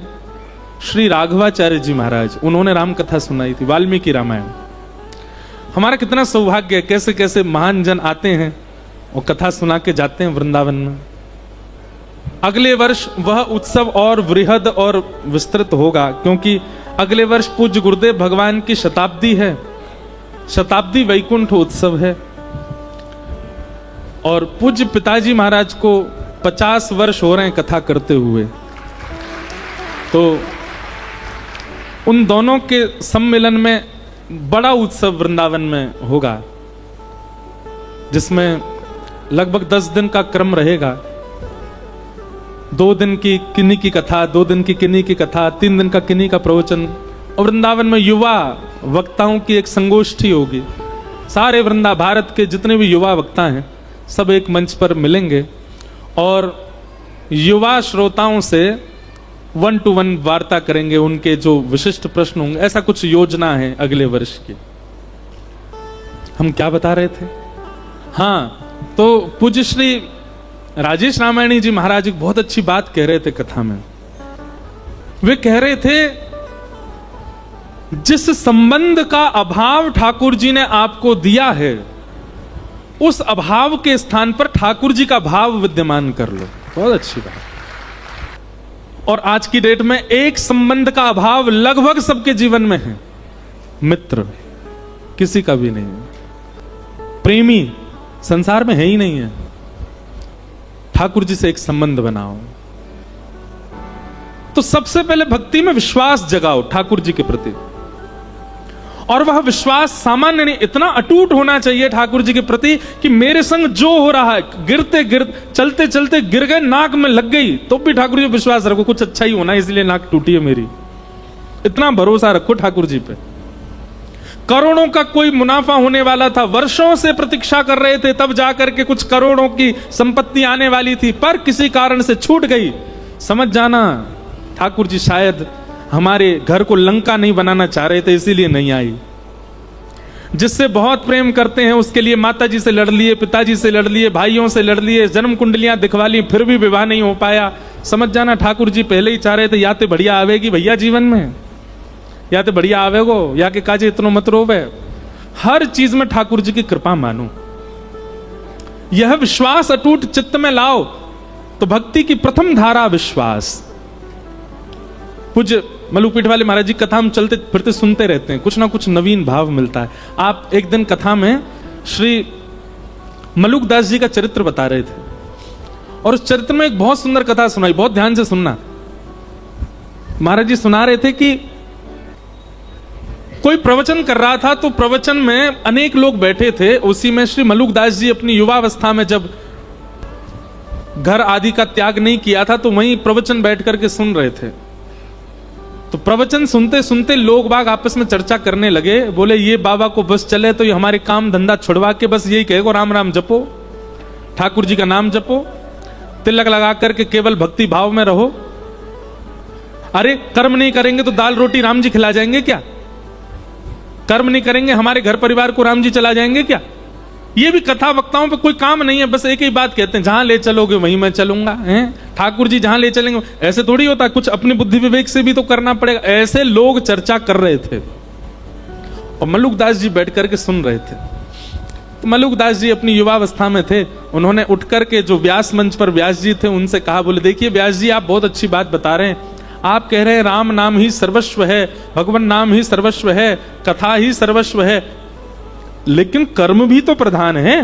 श्री राघवाचार्य जी महाराज उन्होंने राम कथा सुनाई थी, वाल्मीकि रामायण। हमारा कितना सौभाग्य है, कैसे कैसे महान जन आते हैं और कथा सुना के जाते हैं वृंदावन में। अगले वर्ष वह उत्सव और वृहद और विस्तृत होगा, क्योंकि अगले वर्ष पूज्य गुरुदेव भगवान की शताब्दी है, शताब्दी वैकुंठ उत्सव है। और पूज्य पिताजी महाराज को 50 वर्ष हो रहे हैं कथा करते हुए। तो उन दोनों के सम्मेलन में बड़ा उत्सव वृंदावन में होगा, जिसमें लगभग 10 दिन का क्रम रहेगा। 2 दिन की किन्नी की कथा, 2 दिन की किन्नी की कथा, 3 दिन का किन्नी का प्रवचन। और वृंदावन में युवा वक्ताओं की एक संगोष्ठी होगी। सारे भारत के जितने भी युवा वक्ता हैं सब एक मंच पर मिलेंगे और युवा श्रोताओं से 1-to-1 वार्ता करेंगे। उनके जो विशिष्ट प्रश्न होंगे, ऐसा कुछ योजना है अगले वर्ष की। हम क्या बता रहे थे? हाँ, तो पूज्य श्री राजेश रामायणी जी महाराज एक बहुत अच्छी बात कह रहे थे कथा में। वे कह रहे थे, जिस संबंध का अभाव ठाकुर जी ने आपको दिया है, उस अभाव के स्थान पर ठाकुर जी का भाव विद्यमान कर लो। बहुत अच्छी बात। और आज की डेट में एक संबंध का अभाव लगभग सबके जीवन में है, मित्र किसी का भी नहीं है, प्रेमी संसार में है ही नहीं है। ठाकुर जी से एक संबंध बनाओ। तो सबसे पहले भक्ति में विश्वास जगाओ ठाकुर जी के प्रति। और वह विश्वास सामान्य नहीं, इतना अटूट होना चाहिए ठाकुर जी के प्रति कि मेरे संग जो हो रहा है, चलते चलते गिर गए, नाक में लग गई, तो भी ठाकुर जी विश्वास रखो कुछ अच्छा ही होना, इसलिए नाक टूटी है मेरी। इतना भरोसा रखो ठाकुर जी पे। करोड़ों का कोई मुनाफा होने वाला था, वर्षों से प्रतीक्षा कर रहे थे, तब जाकर के कुछ करोड़ों की संपत्ति आने वाली थी, पर किसी कारण से छूट गई। समझ जाना ठाकुर जी शायद हमारे घर को लंका नहीं बनाना चाह रहे थे, इसीलिए नहीं आई। जिससे बहुत प्रेम करते हैं उसके लिए माता जी से लड़ लिए, पिताजी से लड़ लिए, भाइयों से लड़ लिए, जन्म कुंडलियां दिखवा ली, फिर भी विवाह नहीं हो पाया। समझ जाना ठाकुर जी पहले ही चाह रहे थे, या तो बढ़िया आवेगी भैया जीवन में, या तो बढ़िया आवेगो, या के काजे इतनो मत रोवे। हर चीज में ठाकुर जी की कृपा मानो। यह विश्वास अटूट चित्त में लाओ तो भक्ति की प्रथम धारा विश्वास। पूज्य मलुकपीठ वाले महाराज जी कथा हम चलते फिरते सुनते रहते हैं, कुछ ना कुछ नवीन भाव मिलता है। आप एक दिन कथा में श्री मलुकदास जी का चरित्र बता रहे थे और उस चरित्र में एक बहुत सुंदर कथा सुनाई, बहुत ध्यान से सुनना। महाराज जी सुना रहे थे कि कोई प्रवचन कर रहा था, तो प्रवचन में अनेक लोग बैठे थे। उसी में श्री मलुकदास जी अपनी युवावस्था में जब घर आदि का त्याग नहीं किया था, तो वहीं प्रवचन बैठ करके सुन रहे थे। तो प्रवचन सुनते सुनते लोग बाग आपस में चर्चा करने लगे। बोले ये बाबा को बस चले तो ये हमारे काम धंधा छुड़वा के बस यही कहेगो राम राम जपो, ठाकुर जी का नाम जपो, तिलक लगा करके केवल भक्ति भाव में रहो। अरे कर्म नहीं करेंगे तो दाल रोटी राम जी खिला जाएंगे क्या? कर्म नहीं करेंगे हमारे घर परिवार को राम जी चला जाएंगे क्या? ये भी कथा वक्ताओं पे कोई काम नहीं है, बस एक ही बात कहते हैं, जहां ले चलोगे वहीं मैं चलूंगा। हैं ठाकुर जी जहां ले चलेंगे, ऐसे थोड़ी होता, कुछ अपनी बुद्धि विवेक से भी तो करना पड़ेगा। ऐसे लोग चर्चा कर रहे थे और मलुकदास जी बैठ करके सुन रहे थे। तो मलुकदास जी अपनी युवावस्था में थे, उन्होंने उठ करके जो व्यास मंच पर व्यास जी थे उनसे कहा, बोले देखिए व्यास जी आप बहुत अच्छी बात बता रहे हैं, आप कह रहे हैं राम नाम ही सर्वस्व है, भगवान नाम ही सर्वस्व है, कथा ही सर्वस्व है, लेकिन कर्म भी तो प्रधान है।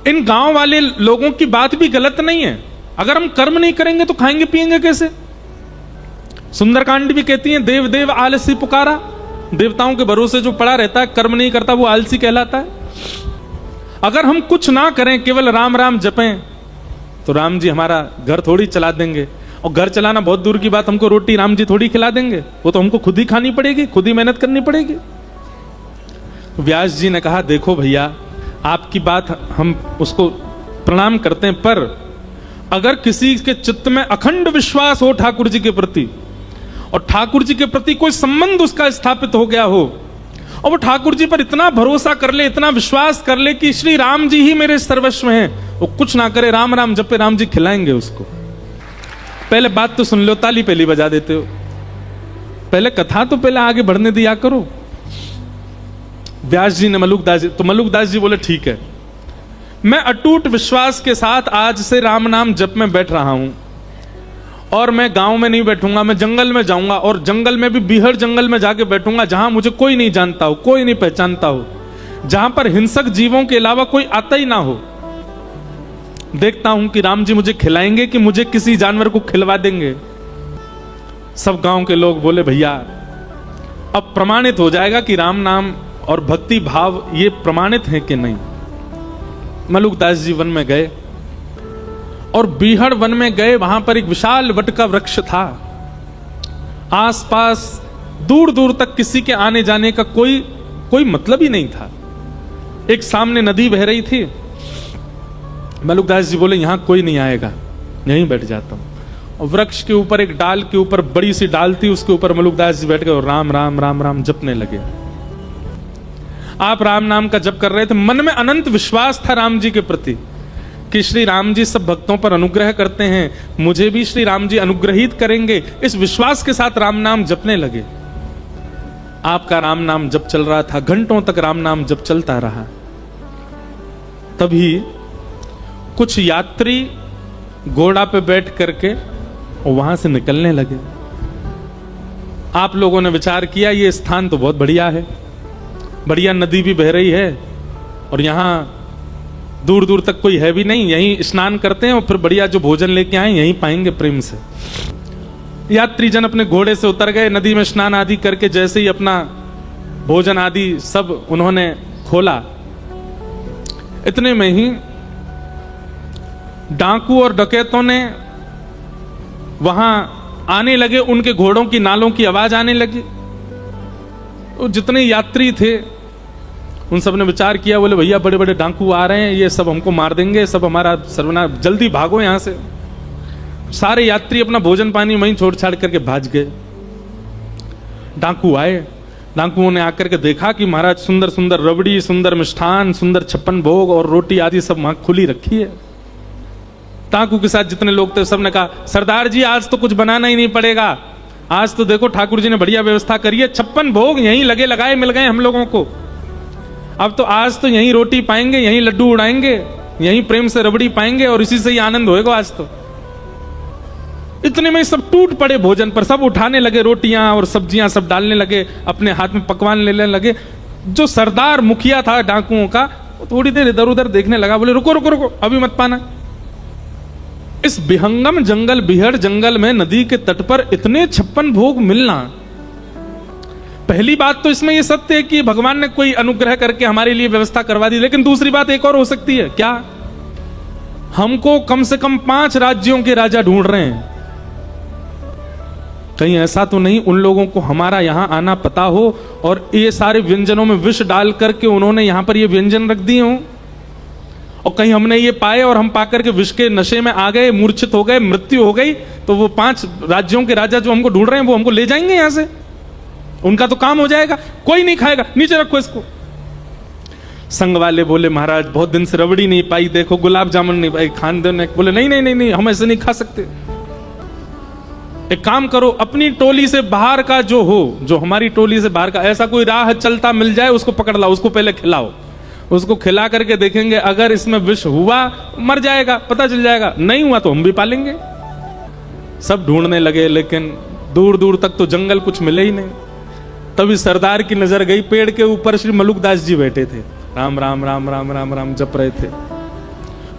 इन गांव वाले लोगों की बात भी गलत नहीं है। अगर हम कर्म नहीं करेंगे तो खाएंगे पिएंगे कैसे? सुंदरकांड भी कहती है देव देव आलसी पुकारा। देवताओं के भरोसे जो पड़ा रहता है, कर्म नहीं करता, वो आलसी कहलाता है। अगर हम कुछ ना करें, केवल राम राम जपें, तो राम जी हमारा घर थोड़ी चला देंगे। और घर चलाना बहुत दूर की बात, हमको रोटी राम जी थोड़ी खिला देंगे, वो तो हमको खुद ही खानी पड़ेगी, खुद ही मेहनत करनी पड़ेगी। व्यास जी ने कहा देखो भैया, आपकी बात हम उसको प्रणाम करते हैं, पर अगर किसी के चित्त में अखंड विश्वास हो ठाकुर जी के प्रति, और ठाकुर जी के प्रति कोई संबंध उसका स्थापित हो गया हो, और वो ठाकुर जी पर इतना भरोसा कर ले, इतना विश्वास कर ले कि श्री राम जी ही मेरे सर्वस्व हैं, वो कुछ ना करे, राम राम जपे, राम जी खिलाएंगे उसको। पहले बात तो सुन लो, ताली पहली बजा देते हो, पहले कथा तो पहले आगे बढ़ने दिया करो। व्यास जी ने मलुकदास जी, तो मलुकदास जी बोले ठीक है, मैं अटूट विश्वास के साथ आज से राम नाम जप में बैठ रहा हूं, और मैं गांव में नहीं बैठूंगा, मैं जंगल में जाऊंगा, और जंगल में भी बीहड़ जंगल में जाके बैठूंगा, जहां मुझे कोई नहीं जानता हो, कोई नहीं पहचानता हो, जहां पर हिंसक जीवों के अलावा कोई आता ही ना हो। देखता हूं कि राम जी मुझे खिलाएंगे कि मुझे किसी जानवर को खिलवा देंगे। सब गांव के लोग बोले भैया अब प्रमाणित हो जाएगा कि राम नाम और भक्ति भाव ये प्रमाणित है कि नहीं। मलुकदास जी वन में गए, और बीहड़ वन में गए, वहां पर एक विशाल वट का वृक्ष था। आसपास दूर दूर तक किसी के आने जाने का कोई मतलब ही नहीं था। एक सामने नदी बह रही थी। मलुकदास जी बोले यहां कोई नहीं आएगा, यहीं बैठ जाता हूं। और वृक्ष के ऊपर एक डाल के ऊपर, बड़ी सी डाल थी, उसके ऊपर मलुकदास जी बैठ गए और राम राम राम राम जपने लगे। आप राम नाम का जप कर रहे थे, मन में अनंत विश्वास था राम जी के प्रति कि श्री राम जी सब भक्तों पर अनुग्रह करते हैं, मुझे भी श्री राम जी अनुग्रहित करेंगे। इस विश्वास के साथ राम नाम जपने लगे। आपका राम नाम जप चल रहा था, घंटों तक राम नाम जप चलता रहा। तभी कुछ यात्री घोड़ा पे बैठ करके वहां से निकलने लगे। आप लोगों ने विचार किया ये स्थान तो बहुत बढ़िया है, बढ़िया नदी भी बह रही है, और यहां दूर दूर तक कोई है भी नहीं, यहीं स्नान करते हैं और फिर बढ़िया जो भोजन लेके आए यहीं पाएंगे प्रेम से। यात्री जन अपने घोड़े से उतर गए, नदी में स्नान आदि करके जैसे ही अपना भोजन आदि सब उन्होंने खोला, इतने में ही डाकू और डकैतों ने वहां आने लगे। उनके घोड़ों की नालों की आवाज आने लगी। तो जितने यात्री थे उन सब ने विचार किया, बोले भैया बड़े बड़े डाकू आ रहे हैं, ये सब हमको मार देंगे, सब हमारा सर्वनाश, जल्दी भागो यहां से। सारे यात्री अपना भोजन पानी वहीं छोड़ छाड़ करके भाग गए। डाकू आए, डाकुओं ने आकर के देखा कि महाराज सुंदर सुंदर रबड़ी, सुंदर मिष्ठान, सुंदर 56 भोग और रोटी आदि सब वहां खुली रखी है। डाकू के साथ जितने लोग थे सबने कहा सरदार जी आज तो कुछ बनाना ही नहीं पड़ेगा, आज तो देखो ठाकुर जी ने बढ़िया व्यवस्था करी है, 56 भोग यहीं लगे लगाए मिल गए हम लोगों को। अब तो आज तो यहीं रोटी पाएंगे, यहीं लड्डू उड़ाएंगे, यहीं प्रेम से रबड़ी पाएंगे और इसी से ही आनंद होएगा आज तो। इतने में सब टूट पड़े भोजन पर, सब उठाने लगे रोटियां और सब्जियां सब डालने लगे, अपने हाथ में पकवान लेने लगे। जो सरदार मुखिया था डाकुओं का, थोड़ी देर इधर उधर देखने लगा, बोले रुको रुको रुको अभी मत पाना। इस विहंगम जंगल, बीहड़ जंगल में नदी के तट पर इतने 56 भोग मिलना, पहली बात तो इसमें यह सत्य है कि भगवान ने कोई अनुग्रह करके हमारे लिए व्यवस्था करवा दी। लेकिन दूसरी बात एक और हो सकती है, क्या हमको कम से कम 5 राज्यों के राजा ढूंढ रहे हैं। कहीं ऐसा तो नहीं उन लोगों को हमारा यहां आना पता हो और ये सारे व्यंजनों में विष डाल करके उन्होंने यहां पर ये व्यंजन रख दिए हों, और कहीं हमने ये पाए और हम पाकर के विष के नशे में आ गए, मूर्छित हो गए, मृत्यु हो गई, तो वो 5 राज्यों के राजा जो हमको ढूंढ रहे हैं वो हमको ले जाएंगे यहां से, उनका तो काम हो जाएगा, कोई नहीं खाएगा, नीचे रखो इसको। संग वाले बोले महाराज बहुत दिन से रबड़ी नहीं पाई, देखो गुलाब जामुन नहीं पाई, खान देने बोले नहीं नहीं नहीं नहीं हम ऐसे नहीं खा सकते। एक काम करो, अपनी टोली से बाहर का जो हो, जो हमारी टोली से बाहर का ऐसा कोई राह चलता मिल जाए उसको पकड़ लाओ, उसको पहले खिलाओ, उसको खिला करके देखेंगे अगर इसमें विष हुआ मर जाएगा, पता चल जाएगा, नहीं हुआ तो हम भी पालेंगे। सब ढूंढने लगे, लेकिन दूर दूर तक तो जंगल कुछ मिले ही नहीं। तभी सरदार की नजर गई, पेड़ के ऊपर श्री मलुकदास जी बैठे थे, राम राम राम राम राम राम जप रहे थे।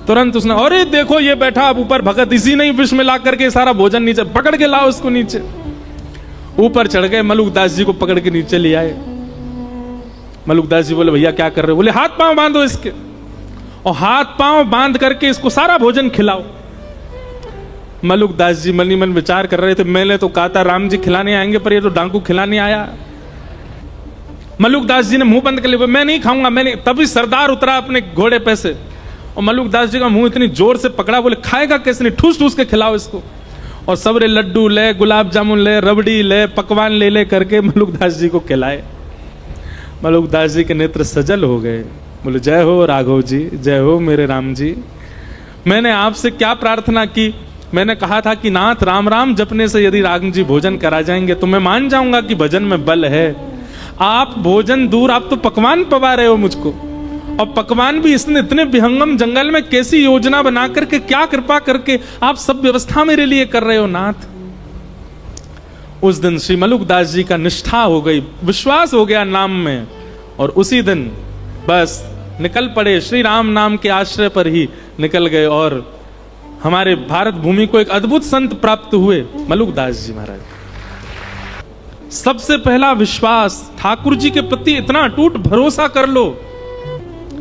तुरंत उसने, अरे देखो ये बैठा अब ऊपर भगत, इसी नहीं विष में ला करके सारा भोजन नीचे, पकड़ के लाओ उसको नीचे। ऊपर चढ़ गए, मलुकदास जी को पकड़ के नीचे ले आए। मलुकदास जी बोले, भैया क्या कर रहे हो? बोले, हाथ पांव बांधो इसके, और हाथ पांव बांध करके इसको सारा भोजन खिलाओ। मलुकदास जी मन ही मन विचार कर रहे थे, मैंने तो कहा था राम जी खिलाने आएंगे, पर ये तो डांकू खिलाने आया। मलुकदास जी ने मुंह बंद कर लिया, मैं नहीं खाऊंगा, मैं नहीं। तभी सरदार उतरा अपने घोड़े पे से, और मलुकदास जी का मुंह इतनी जोर से पकड़ा, बोले खाएगा कैसे नहीं, ठूस ठूस के खिलाओ इसको। और सबरे लड्डू ले, गुलाब जामुन ले, रबड़ी ले, पकवान ले ले करके मलुकदास जी को खिलाए। मलुकदास जी के नेत्र सजल हो गए, बोले जय हो राघव जी, जय हो मेरे राम जी। मैंने आपसे क्या प्रार्थना की? मैंने कहा था कि नाथ राम राम जपने से यदि राम जी भोजन करा जाएंगे तो मैं मान जाऊंगा कि भजन में बल है। आप भोजन दूर, आप तो पकवान पवा रहे हो मुझको, और पकवान भी इसने इतने विहंगम जंगल में कैसी योजना बना करके, क्या कृपा करके आप सब व्यवस्था मेरे लिए कर रहे हो नाथ। उस दिन श्री मलुकदास जी का निष्ठा हो गई, विश्वास हो गया नाम में, और उसी दिन बस निकल पड़े, श्री राम नाम के आश्रय पर ही निकल गए, और हमारे भारत भूमि को एक अद्भुत संत प्राप्त हुए, मलुकदास जी महाराज। सबसे पहला विश्वास, ठाकुर जी के प्रति इतना अटूट भरोसा कर लो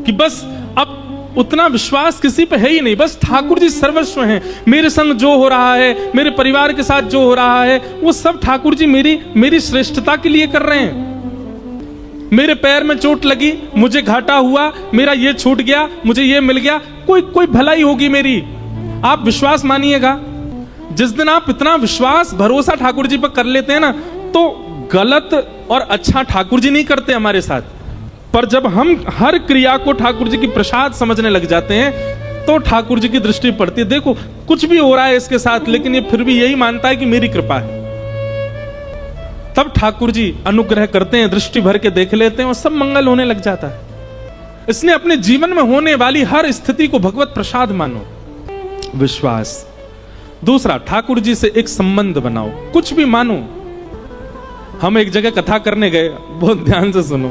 कि बस अब उतना विश्वास किसी पे है ही नहीं, बस ठाकुर जी सर्वस्व हैं। मेरे संग जो हो रहा है, मेरे परिवार के साथ जो हो रहा है, वो सब ठाकुर जी मेरी श्रेष्ठता के लिए कर रहे हैं। मेरे पैर में चोट लगी, मुझे घाटा हुआ, मेरा ये छूट गया, मुझे ये मिल गया, कोई भलाई होगी मेरी। आप विश्वास मानिएगा, जिस दिन आप इतना विश्वास भरोसा ठाकुर जी पर कर लेते हैं ना, तो गलत और अच्छा ठाकुर जी नहीं करते हमारे साथ। पर जब हम हर क्रिया को ठाकुर जी की प्रसाद समझने लग जाते हैं तो ठाकुर जी की दृष्टि पड़ती है, देखो कुछ भी हो रहा है इसके साथ, लेकिन ये फिर भी यही मानता है कि मेरी कृपा है। तब ठाकुर जी अनुग्रह करते हैं, दृष्टि भर के देख लेते हैं और सब मंगल होने लग जाता है। इसलिए अपने जीवन में होने वाली हर स्थिति को भगवत प्रसाद मानो, विश्वास। दूसरा, ठाकुर जी से एक संबंध बनाओ, कुछ भी मानो। हम एक जगह कथा करने गए, बहुत ध्यान से सुनो।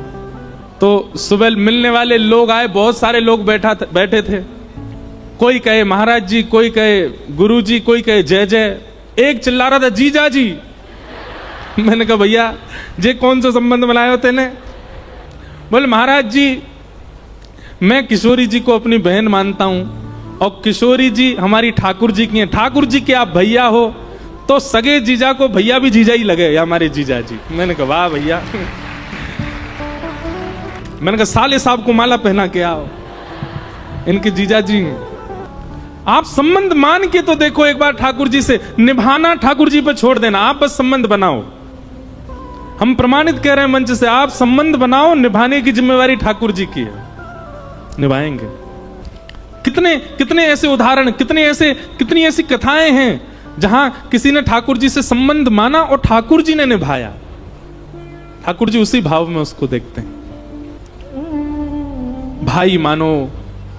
तो सुबह मिलने वाले लोग आए, बहुत सारे लोग बैठे थे। कोई कहे महाराज जी, कोई कहे गुरु जी, कोई कहे जय जय। एक चिल्ला रहा था जीजा जी। मैंने कहा भैया जे कौन सा संबंध बनाया हो तेने? बोले महाराज जी मैं किशोरी जी को अपनी बहन मानता हूं, और किशोरी जी हमारी ठाकुर जी की हैं। ठाकुर जी के आप भैया हो, तो सगे जीजा को भैया भी जीजा ही लगे, हमारे जीजा जी। मैंने कहा वाह भैया। मैंने कहा साले साहब को माला पहना के आओ, इनके जीजा जी। आप संबंध मान के तो देखो एक बार ठाकुर जी से, निभाना ठाकुर जी पे छोड़ देना, आप बस संबंध बनाओ। हम प्रमाणित कह रहे हैं मंच से, आप संबंध बनाओ, निभाने की जिम्मेवारी ठाकुर जी की है, निभाएंगे। कितने ऐसे उदाहरण, कितनी ऐसी कथाएं हैं जहां किसी ने ठाकुर जी से संबंध माना और ठाकुर जी ने निभाया। ठाकुर जी उसी भाव में उसको देखते हैं। भाई मानो,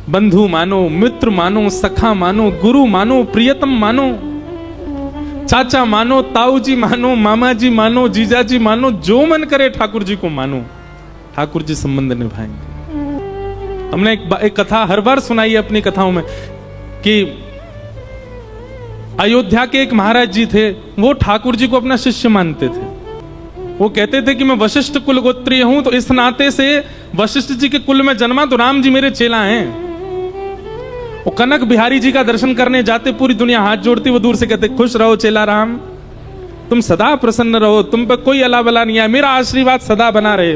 बंधु मानो, मित्र मानो, सखा मानो, गुरु मानो, प्रियतम मानो, चाचा मानो, ताऊ जी मानो, मामा जी मानो, जीजा जी मानो, जो मन करे ठाकुर जी को मानो, ठाकुर जी संबंध निभाएंगे। हमने एक कथा हर बार सुनाई है अपनी कथाओं में कि अयोध्या के एक महाराज जी थे, वो ठाकुर जी को अपना शिष्य मानते थे। वो कहते थे कि मैं वशिष्ठ कुल गोत्रीय हूं, तो इस नाते से वशिष्ठ जी के कुल में जन्मा, तो राम जी मेरे चेला हैं। वो कनक बिहारी जी का दर्शन करने जाते, पूरी दुनिया हाथ जोड़ती, वो दूर से कहते खुश रहो चेला राम, तुम सदा प्रसन्न रहो, तुम पे कोई अला बला नहीं है, मेरा आशीर्वाद सदा बना रहे।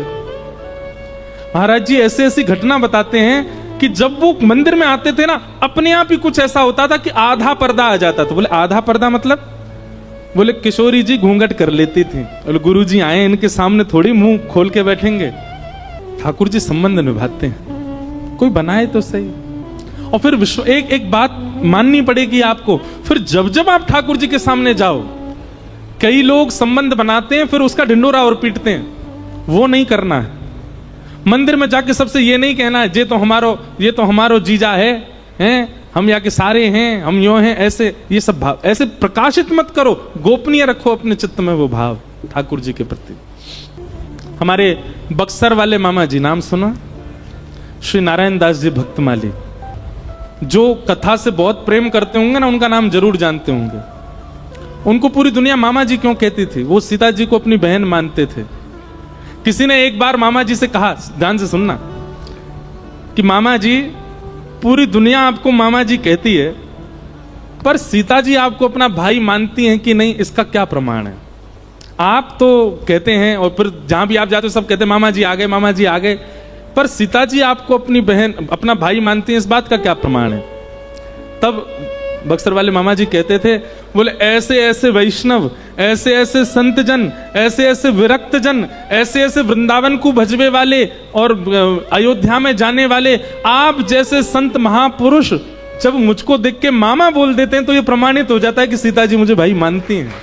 महाराज जी ऐसे ऐसी घटना बताते हैं कि जब वो मंदिर में आते थे ना, अपने आप ही कुछ ऐसा होता था कि आधा पर्दा आ जाता था। बोले आधा पर्दा मतलब? बोले किशोरी जी घूंघट कर लेती थी। बोले गुरु जी आए, इनके सामने थोड़ी मुंह खोल के बैठेंगे। ठाकुर जी संबंध निभाते हैं, कोई बनाए तो सही। और फिर एक बात माननी पड़ेगी आपको, फिर जब आप ठाकुर जी के सामने जाओ, कई लोग संबंध बनाते हैं फिर उसका ढिंडोरा और पीटते हैं, वो नहीं करना है। मंदिर में जाके सबसे ये नहीं कहना है ये तो हमारो जीजा है, हम या के सारे हैं, हम यो हैं, ऐसे ये सब भाव ऐसे प्रकाशित मत करो, गोपनीय रखो अपने चित्त में वो भाव ठाकुर जी के प्रति। हमारे बक्सर वाले मामा जी, नाम सुना? श्री नारायण दास जी भक्तमाली, जो कथा से बहुत प्रेम करते होंगे ना, उनका नाम जरूर जानते होंगे। उनको पूरी दुनिया मामा जी क्यों कहती थी? वो सीता जी को अपनी बहन मानते थे। किसी ने एक बार मामा जी से कहा, ध्यान से सुनना, कि मामा जी पूरी दुनिया आपको मामा जी कहती है, पर सीता जी आपको अपना भाई मानती हैं कि नहीं, इसका क्या प्रमाण है? आप तो कहते हैं, और फिर जहां भी आप जाते हो सब कहते हैं मामा जी आ गए, मामा जी आ गए, पर सीता जी आपको अपनी बहन, अपना भाई मानती हैं, इस बात का क्या प्रमाण है? तब बक्सर वाले मामा जी कहते थे, बोले ऐसे ऐसे वैष्णव, ऐसे ऐसे संत जन, ऐसे ऐसे विरक्त जन, ऐसे ऐसे वृंदावन को भजवे वाले और अयोध्या में जाने वाले आप जैसे संत महापुरुष जब मुझको देख के मामा बोल देते हैं, तो ये प्रमाणित हो जाता है कि सीता जी मुझे भाई मानती हैं।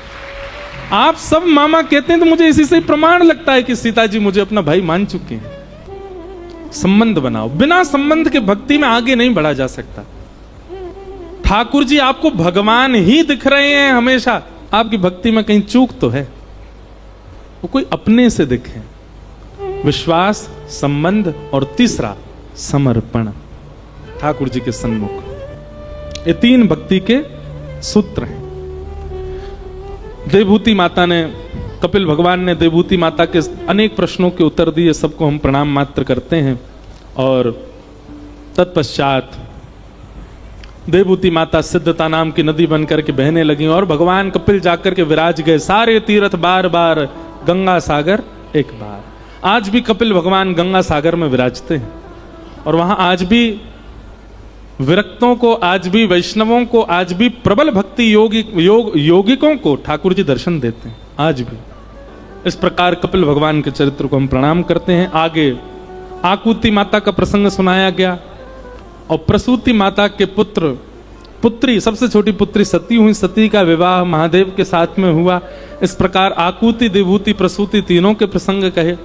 आप सब मामा कहते हैं, तो मुझे इसी से प्रमाण लगता है कि सीता जी मुझे अपना भाई मान चुके हैं। संबंध बनाओ, बिना संबंध के भक्ति में आगे नहीं बढ़ा जा सकता। ठाकुर जी आपको भगवान ही दिख रहे हैं हमेशा, आपकी भक्ति में कहीं चूक तो है, वो कोई अपने से दिखे। विश्वास, संबंध और तीसरा समर्पण, ठाकुर जी के सन्मुख। ये तीन भक्ति के सूत्र हैं। देवभूति माता ने, कपिल भगवान ने देवभूति माता के अनेक प्रश्नों के उत्तर दिए, सबको हम प्रणाम मात्र करते हैं। और तत्पश्चात देवभूति माता सिद्धता नाम की नदी बन करके बहने लगी और भगवान कपिल जाकर के विराज गए। सारे तीर्थ बार बार, गंगा सागर एक बार। आज भी कपिल भगवान गंगा सागर में विराजते हैं और वहां आज भी विरक्तों को, आज भी वैष्णवों को, आज भी प्रबल भक्ति यौगिकों को ठाकुर जी दर्शन देते हैं आज भी। इस प्रकार कपिल भगवान के चरित्र को हम प्रणाम करते हैं। आगे आकुति माता का प्रसंग सुनाया गया और प्रसूति माता के पुत्री, सबसे छोटी पुत्री सती हुई, सती का विवाह महादेव के साथ में हुआ। इस प्रकार आकुति, देवभूति, प्रसूति तीनों के प्रसंग कहे।